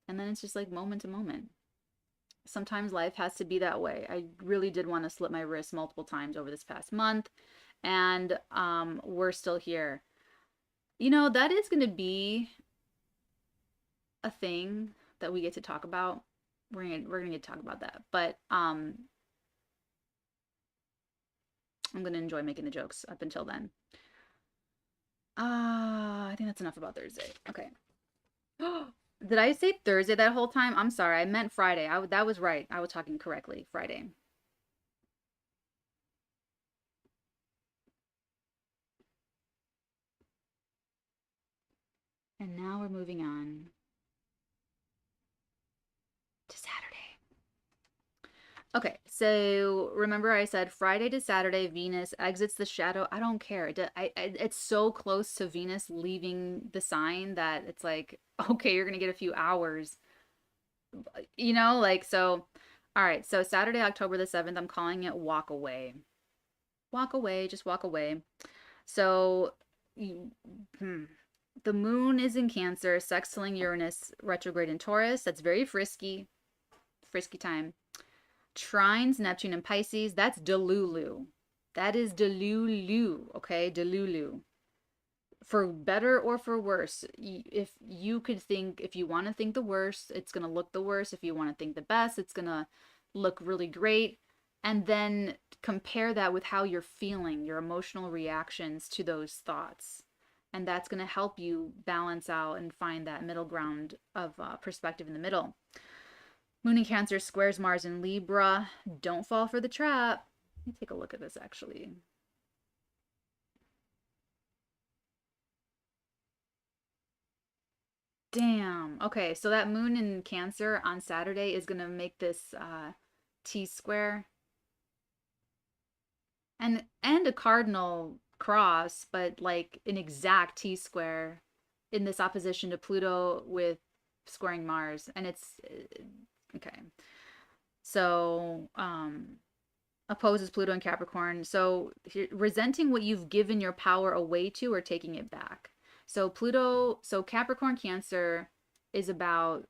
A: And then it's just like moment to moment. Sometimes life has to be that way. I really did want to slip my wrist multiple times over this past month, and we're still here. That is going to be a thing that we get to talk about. We're gonna get to talk about that, but I'm gonna enjoy making the jokes up until then. I think that's enough about Thursday. Okay. Did I say Thursday that whole time? I'm sorry, I meant Friday. That was right. I was talking correctly. Friday. And now we're moving on to Saturday. Okay, so remember I said Friday to Saturday, Venus exits the shadow. I don't care. It's so close to Venus leaving the sign that it's like, okay, you're going to get a few hours. So, all right. So Saturday, October the 7th, I'm calling it walk away. Walk away, just walk away. So, the moon is in Cancer, sextiling Uranus retrograde in Taurus. That's very frisky time. Trines Neptune and Pisces. That's Delulu. That is Delulu. Okay, Delulu. For better or for worse. If you want to think the worst, it's gonna look the worst. If you want to think the best, it's gonna look really great. And then compare that with how you're feeling, your emotional reactions to those thoughts. And that's going to help you balance out and find that middle ground of perspective in the middle. Moon in Cancer squares Mars in Libra. Don't fall for the trap. Let me take a look at this actually. Damn. Okay, so that moon in Cancer on Saturday is gonna make this T square and a cardinal cross, but like an exact T square in this opposition to Pluto with squaring Mars. And it's okay. So, opposes Pluto and Capricorn. So, resenting what you've given your power away to or taking it back. So Capricorn Cancer is about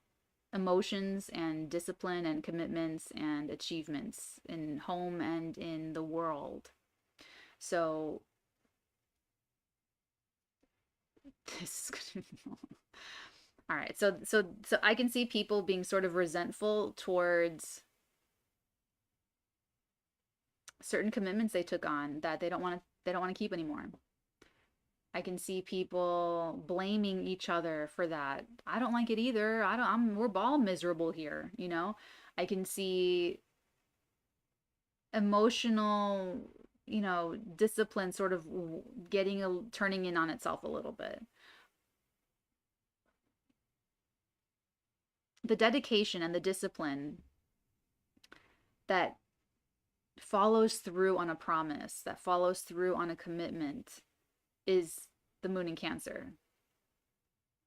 A: emotions and discipline and commitments and achievements in home and in the world. So this is gonna be all right. So I can see people being sort of resentful towards certain commitments they took on that they don't want to keep anymore. I can see people blaming each other for that. I don't like it either. We're all miserable here, you know? I can see emotional, discipline sort of turning in on itself a little bit. The dedication and the discipline that follows through on a promise, that follows through on a commitment is the moon in Cancer.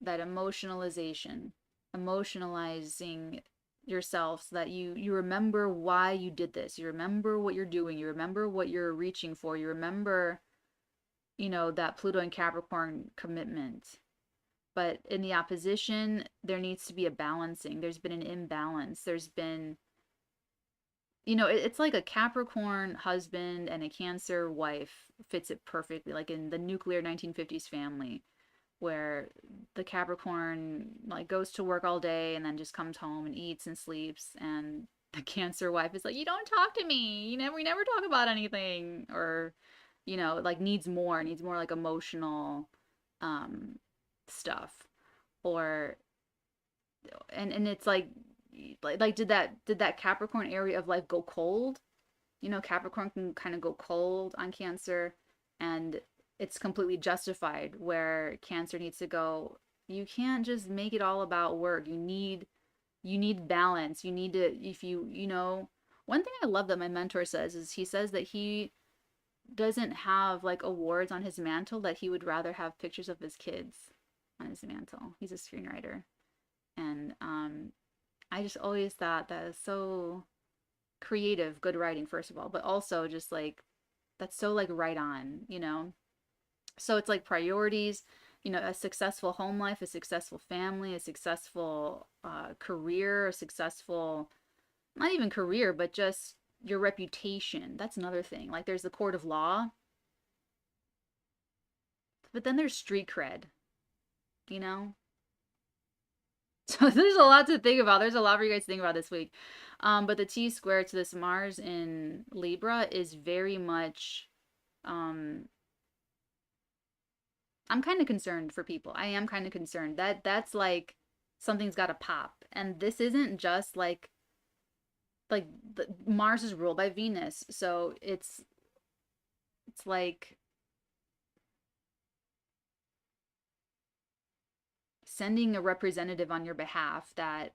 A: That emotionalizing yourself so that you remember why you did this. You remember what you're doing. You remember what you're reaching for. You remember, that Pluto and Capricorn commitment. But in the opposition, there needs to be a balancing. There's been an imbalance. There's been, it's like a Capricorn husband and a Cancer wife fits it perfectly, like in the nuclear 1950s family, where the Capricorn like goes to work all day and then just comes home and eats and sleeps, and the Cancer wife is like, you don't talk to me, we never talk about anything, or like needs more like emotional stuff, or and it's like did that Capricorn area of life go cold? Capricorn can kind of go cold on Cancer, and it's completely justified, where Cancer needs to go, you can't just make it all about work. You need balance. You need to, if one thing I love that my mentor says is, he says that he doesn't have like awards on his mantle, that he would rather have pictures of his kids on his mantle. He's a screenwriter. And I just always thought that is so creative, good writing, first of all, but also just like, that's so like right on. So it's like priorities, a successful home life, a successful family, a successful career, a successful, not even career, but just your reputation. That's another thing. Like, there's the court of law, but then there's street cred, you know? So there's a lot to think about. There's a lot for you guys to think about this week. But the T square to this Mars in Libra is very much, I'm kind of concerned for people. I am kind of concerned that that's like something's got to pop. And this isn't just like Mars is ruled by Venus. So it's like sending a representative on your behalf that,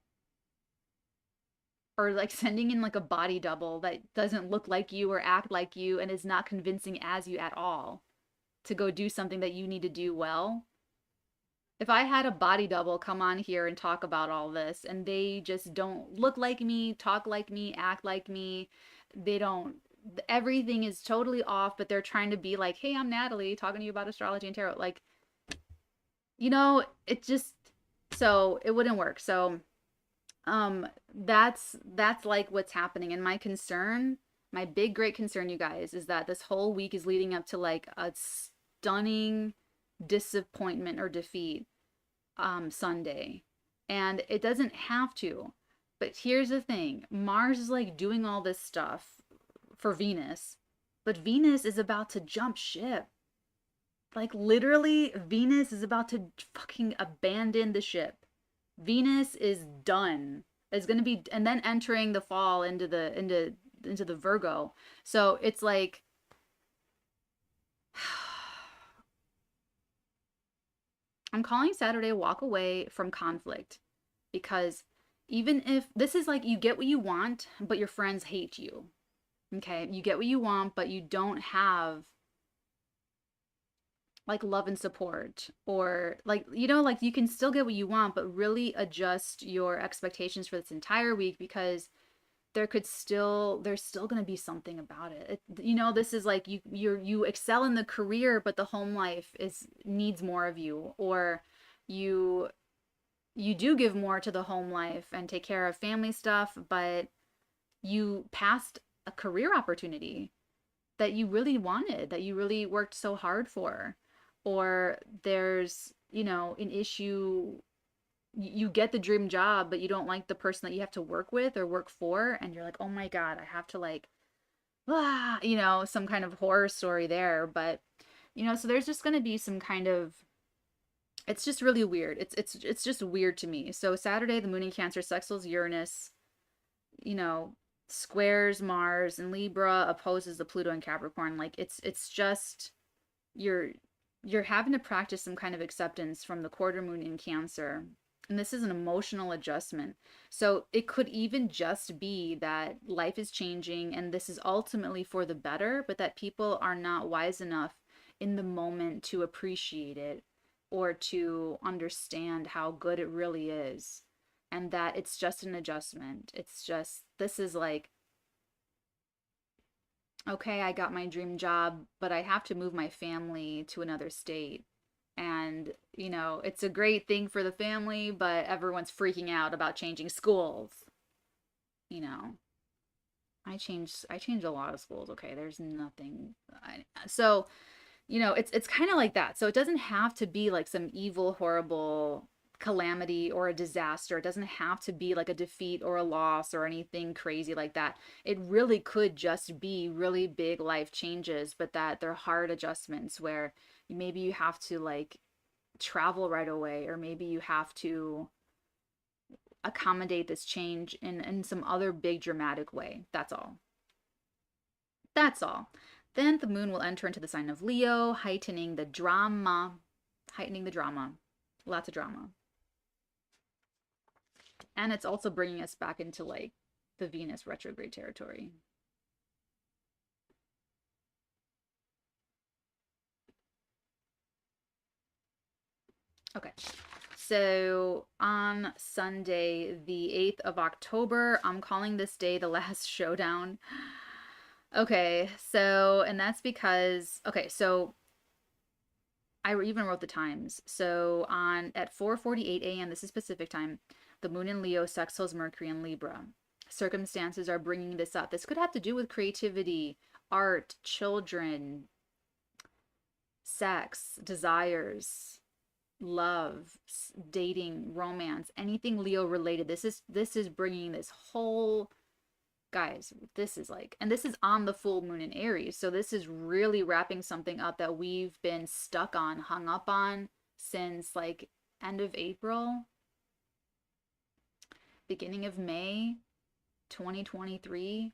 A: or like sending in like a body double that doesn't look like you or act like you and is not convincing as you at all, to go do something that you need to do well. If I had a body double come on here and talk about all this, and they just don't look like me, talk like me, act like me, they don't, everything is totally off, but they're trying to be like, hey, I'm Natalie talking to you about astrology and tarot. Like, it just, so it wouldn't work. So that's like what's happening. And my concern, my big great concern, you guys, is that this whole week is leading up to like a stunning disappointment or defeat Sunday. And it doesn't have to. But here's the thing. Mars is like doing all this stuff for Venus, but Venus is about to jump ship. Like, literally, Venus is about to fucking abandon the ship. Venus is done. It's gonna be, and then entering the fall into the Virgo. So it's like, I'm calling Saturday walk away from conflict, because even if this is like you get what you want, but your friends hate you. Okay, you get what you want, but you don't have like love and support, or like, you know, like you can still get what you want, but really adjust your expectations for this entire week, because there's still going to be something about it. You know, this is like you excel in the career, but the home life needs more of you, or you do give more to the home life and take care of family stuff, but you passed a career opportunity that you really wanted, that you really worked so hard for. Or there's, you know, an issue, you get the dream job, but you don't like the person that you have to work with or work for, and you're like, oh my God, I have to like, you know, some kind of horror story there. But, you know, so there's just going to be some kind of, it's just really weird. It's just weird to me. So Saturday, the moon in Cancer sextiles Uranus, you know, squares Mars and Libra, opposes the Pluto in Capricorn. Like it's just, you're having to practice some kind of acceptance from the quarter moon in Cancer. And this is an emotional adjustment. So it could even just be that life is changing and this is ultimately for the better, but that people are not wise enough in the moment to appreciate it or to understand how good it really is. And that it's just an adjustment. It's just, this is like, okay, I got my dream job, but I have to move my family to another state. And, you know, it's a great thing for the family, but everyone's freaking out about changing schools. You know, I changed a lot of schools. Okay, there's nothing. So, you know, it's kind of like that. So it doesn't have to be like some evil, horrible calamity or a disaster. It doesn't have to be like a defeat or a loss or anything crazy like that. It really could just be really big life changes, but that they're hard adjustments where maybe you have to like travel right away, or maybe you have to accommodate this change in some other big dramatic way. That's all. That's all. Then the moon will enter into the sign of Leo, heightening the drama. Heightening the drama. Lots of drama. And it's also bringing us back into like the Venus retrograde territory. Okay. So on Sunday, the 8th of October, I'm calling this day the last showdown. Okay, so, and that's because, okay, so I even wrote the times. So at 4:48 a.m., this is Pacific time, the moon in Leo sextiles Mercury in Libra. Circumstances are bringing this up. This could have to do with creativity, art, children, sex, desires, love, dating, romance, anything Leo related. This is bringing this whole, guys, this is like, and this is on the full moon in Aries. So this is really wrapping something up that we've been stuck on, hung up on since like end of April, beginning of May 2023.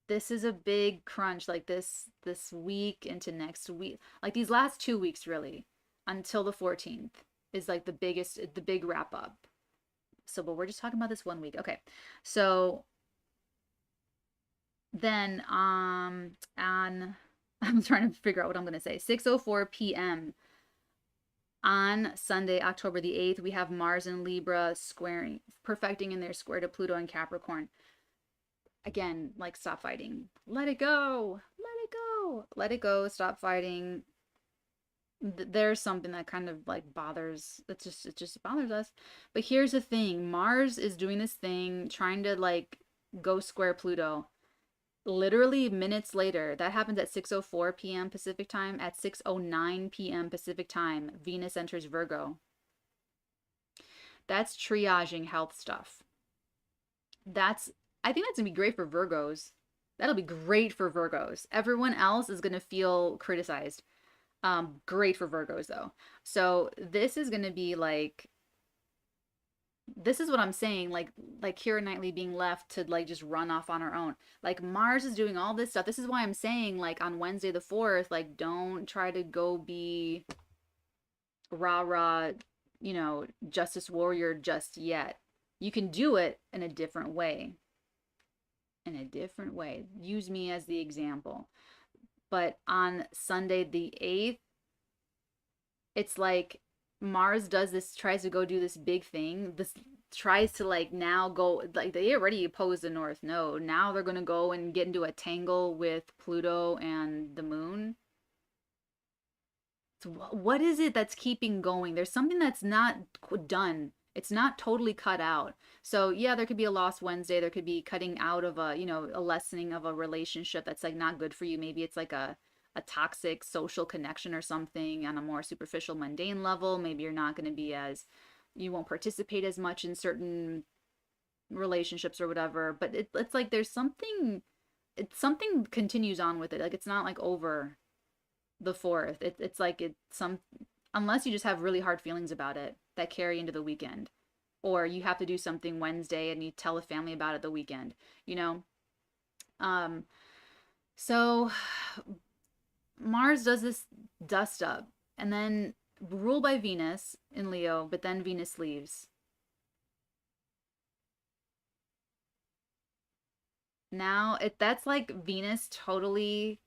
A: This is a big crunch, like this week into next week, like these last 2 weeks really, until the 14th is like the big wrap up. So, but we're just talking about this 1 week. Okay. So then on I'm trying to figure out what I'm going to say. 6:04 p.m. on Sunday, October the 8th, we have Mars in Libra squaring, perfecting in their square to Pluto in Capricorn. Again, like, stop fighting. Let it go. Let it go. Let it go. Stop fighting. There's something that kind of like bothers, it just bothers us. But here's the thing, Mars is doing this thing, trying to like go square Pluto. Literally minutes later, that happens at 6:04 p.m. Pacific time. At 6:09 p.m. Pacific time, Venus enters Virgo. That's triaging health stuff. I think that's gonna be great for Virgos. That'll be great for Virgos. Everyone else is gonna feel criticized. Great for Virgos though. So this is gonna be like, this is what I'm saying, like Keira Knightley being left to like just run off on her own. Like Mars is doing all this stuff. This is why I'm saying like on Wednesday the 4th, like don't try to go be rah rah, justice warrior just yet. You can do it in a different way. In a different way. Use me as the example. But on Sunday the 8th, it's like Mars tries to go do this big thing. This tries to like now go, like they already opposed the North Node. Now they're going to go and get into a tangle with Pluto and the moon. So what is it that's keeping going? There's something that's not done. It's not totally cut out. So yeah, there could be a lost Wednesday. There could be cutting out of a lessening of a relationship that's like not good for you. Maybe it's like a toxic social connection or something on a more superficial, mundane level. Maybe you're not going to be as, you won't participate as much in certain relationships or whatever. But it's like there's something, something continues on with it. Like it's not like over the 4th. It's like unless you just have really hard feelings about it that carry into the weekend, or you have to do something Wednesday and you tell the family about it the weekend, so Mars does this dust up and then ruled by Venus in Leo, but then Venus leaves. Now that's like Venus totally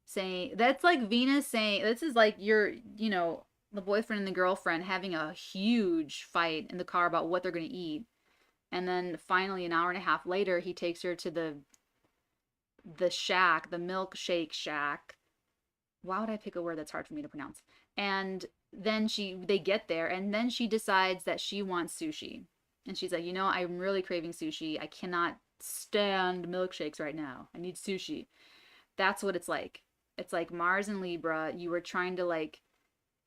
A: saying, that's like Venus saying, this is like the boyfriend and the girlfriend having a huge fight in the car about what they're going to eat. And then finally an hour and a half later, he takes her to the shack, the milkshake shack. Why would I pick a word that's hard for me to pronounce? And then they get there and then she decides that she wants sushi. And she's like, I'm really craving sushi. I cannot stand milkshakes right now. I need sushi. That's what it's like. It's like Mars and Libra, you were trying to like,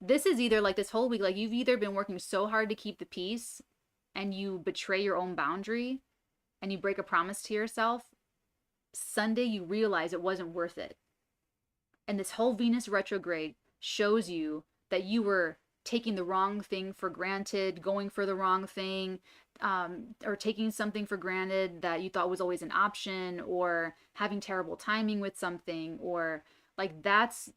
A: this is either like this whole week, like you've either been working so hard to keep the peace and you betray your own boundary and you break a promise to yourself. Sunday, you realize it wasn't worth it. And this whole Venus retrograde shows you that you were taking the wrong thing for granted, going for the wrong thing, or taking something for granted that you thought was always an option, or having terrible timing with something, or like that's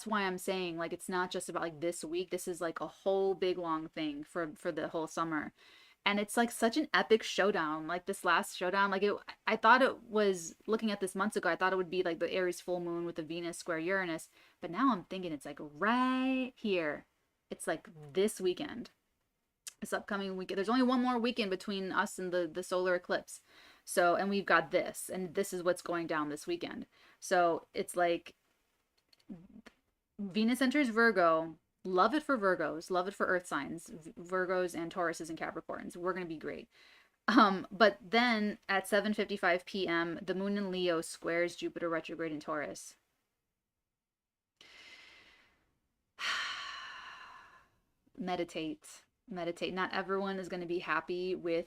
A: why I'm saying like it's not just about like this week. This is like a whole big long thing for the whole summer. And it's like such an epic showdown. Like this last showdown, like I thought it was, looking at this months ago, I thought it would be like the Aries full moon with the Venus square Uranus, but now I'm thinking it's like right here. It's like this weekend, this upcoming weekend. There's only one more weekend between us and the solar eclipse. So, and we've got this, and this is what's going down this weekend. So it's like Venus enters Virgo. Love it for Virgos. Love it for Earth signs, Virgos and Tauruses and Capricorns. We're gonna be great. But then at 7:55 p.m., the Moon in Leo squares Jupiter retrograde in Taurus. Meditate. Not everyone is going to be happy with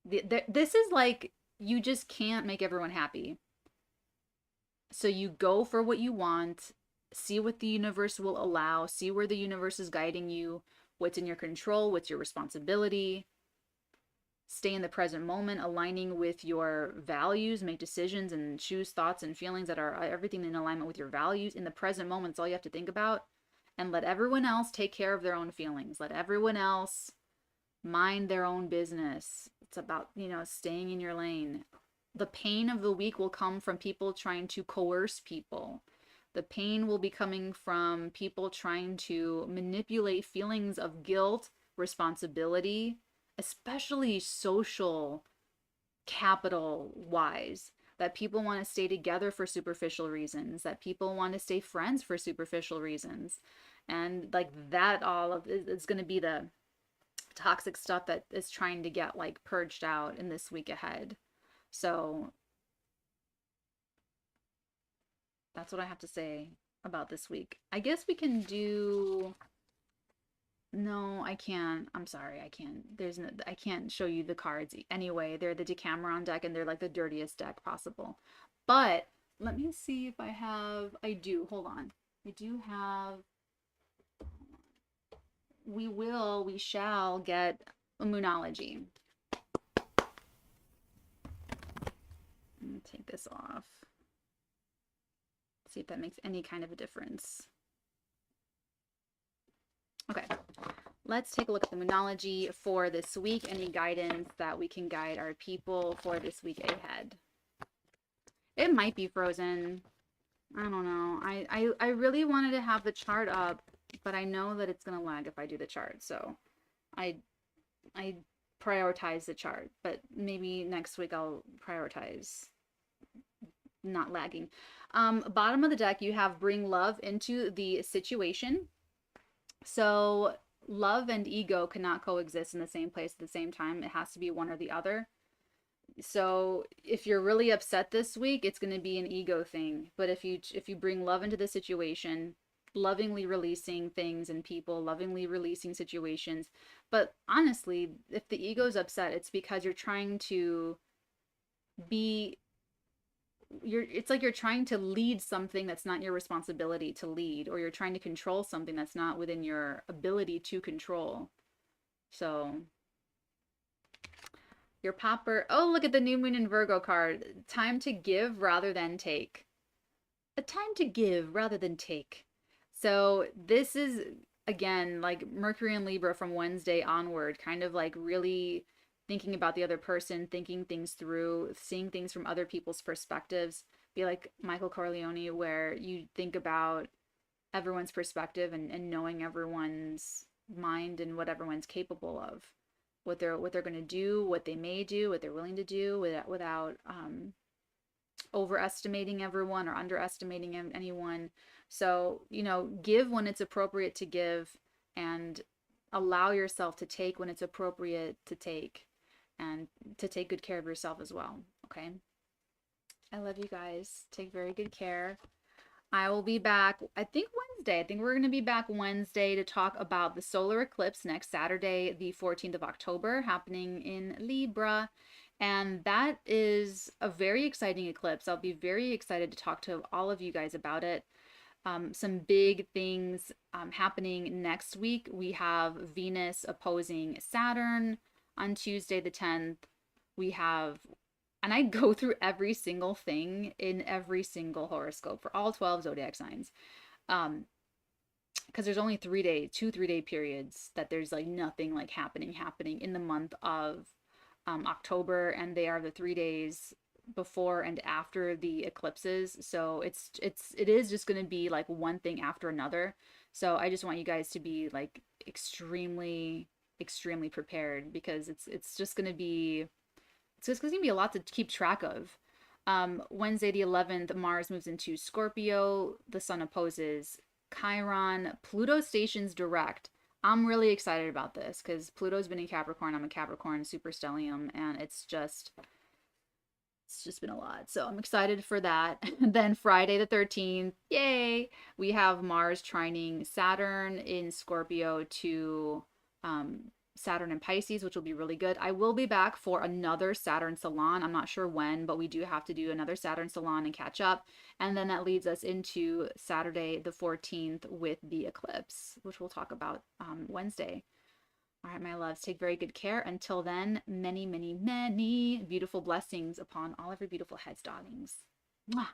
A: this is like, you just can't make everyone happy. So you go for what you want, see what the universe will allow, see where the universe is guiding you, what's in your control, what's your responsibility. Stay in the present moment, aligning with your values, make decisions and choose thoughts and feelings that are everything in alignment with your values. In the present moment, it's all you have to think about. And let everyone else take care of their own feelings. Let everyone else mind their own business. It's about, staying in your lane. The pain of the week will come from people trying to coerce people. The pain will be coming from people trying to manipulate feelings of guilt, responsibility, especially social capital wise. That people want to stay together for superficial reasons, that people want to stay friends for superficial reasons. And like that all of it's going to be the toxic stuff that is trying to get like purged out in this week ahead. So that's what I have to say about this week. I guess we can do, no, I can't. I'm sorry, I can't. I can't show you the cards anyway. They're the Decameron deck and they're like the dirtiest deck possible. But let me see if I do. Hold on. I do have, we shall get a Moonology. Let me take this off. See if that makes any kind of a difference. Okay, let's take a look at the Moonology for this week. Any guidance that we can guide our people for this week ahead. It might be frozen. I don't know. I really wanted to have the chart up, but I know that it's gonna lag if I do the chart. So I prioritize the chart, but maybe next week I'll prioritize not lagging. Bottom of the deck, you have bring love into the situation. So love and ego cannot coexist in the same place at the same time. It has to be one or the other. So if you're really upset this week, it's going to be an ego thing. But if you bring love into the situation, lovingly releasing things and people, lovingly releasing situations. But honestly, if the ego's upset, it's because you're trying to be it's like you're trying to lead something that's not your responsibility to lead, or you're trying to control something that's not within your ability to control. So your popper, oh, look at the new moon in Virgo card. Time to give rather than take. A time to give rather than take. So this is, again, like Mercury and Libra from Wednesday onward, kind of like really thinking about the other person, thinking things through, seeing things from other people's perspectives. Be like Michael Corleone, where you think about everyone's perspective and knowing everyone's mind and what everyone's capable of, what they're going to do, what they may do, what they're willing to do without overestimating everyone or underestimating anyone. So, give when it's appropriate to give, and allow yourself to take when it's appropriate to take, and to take good care of yourself as well. Okay. I love you guys. Take very good care. I will be back, I think Wednesday. I think we're going to be back Wednesday to talk about the solar eclipse next Saturday, the 14th of October, happening in Libra. And that is a very exciting eclipse. I'll be very excited to talk to all of you guys about it. Some big things happening next week. We have Venus opposing Saturn on Tuesday the 10th. We have, and I go through every single thing in every single horoscope for all 12 zodiac signs. Because there's only 3-day periods that there's like nothing like happening in the month of October, and they are the 3 days before and after the eclipses. So it is just going to be like one thing after another. So I just want you guys to be like extremely prepared, because it's just going to be a lot to keep track of. Wednesday the 11th, Mars moves into Scorpio. The sun opposes Chiron. Pluto stations direct. I'm really excited about this because Pluto's been in Capricorn. I'm a Capricorn super stellium, and it's just been a lot. So I'm excited for that. Then Friday the 13th, yay, we have Mars trining Saturn in Scorpio to Saturn in Pisces, which will be really good. I will be back for another Saturn salon. I'm not sure when, but we do have to do another Saturn salon and catch up. And then that leads us into Saturday the 14th with the eclipse, which we'll talk about Wednesday. All right, my loves, take very good care. Until then, many, many, many beautiful blessings upon all of your beautiful heads, darlings. Mwah.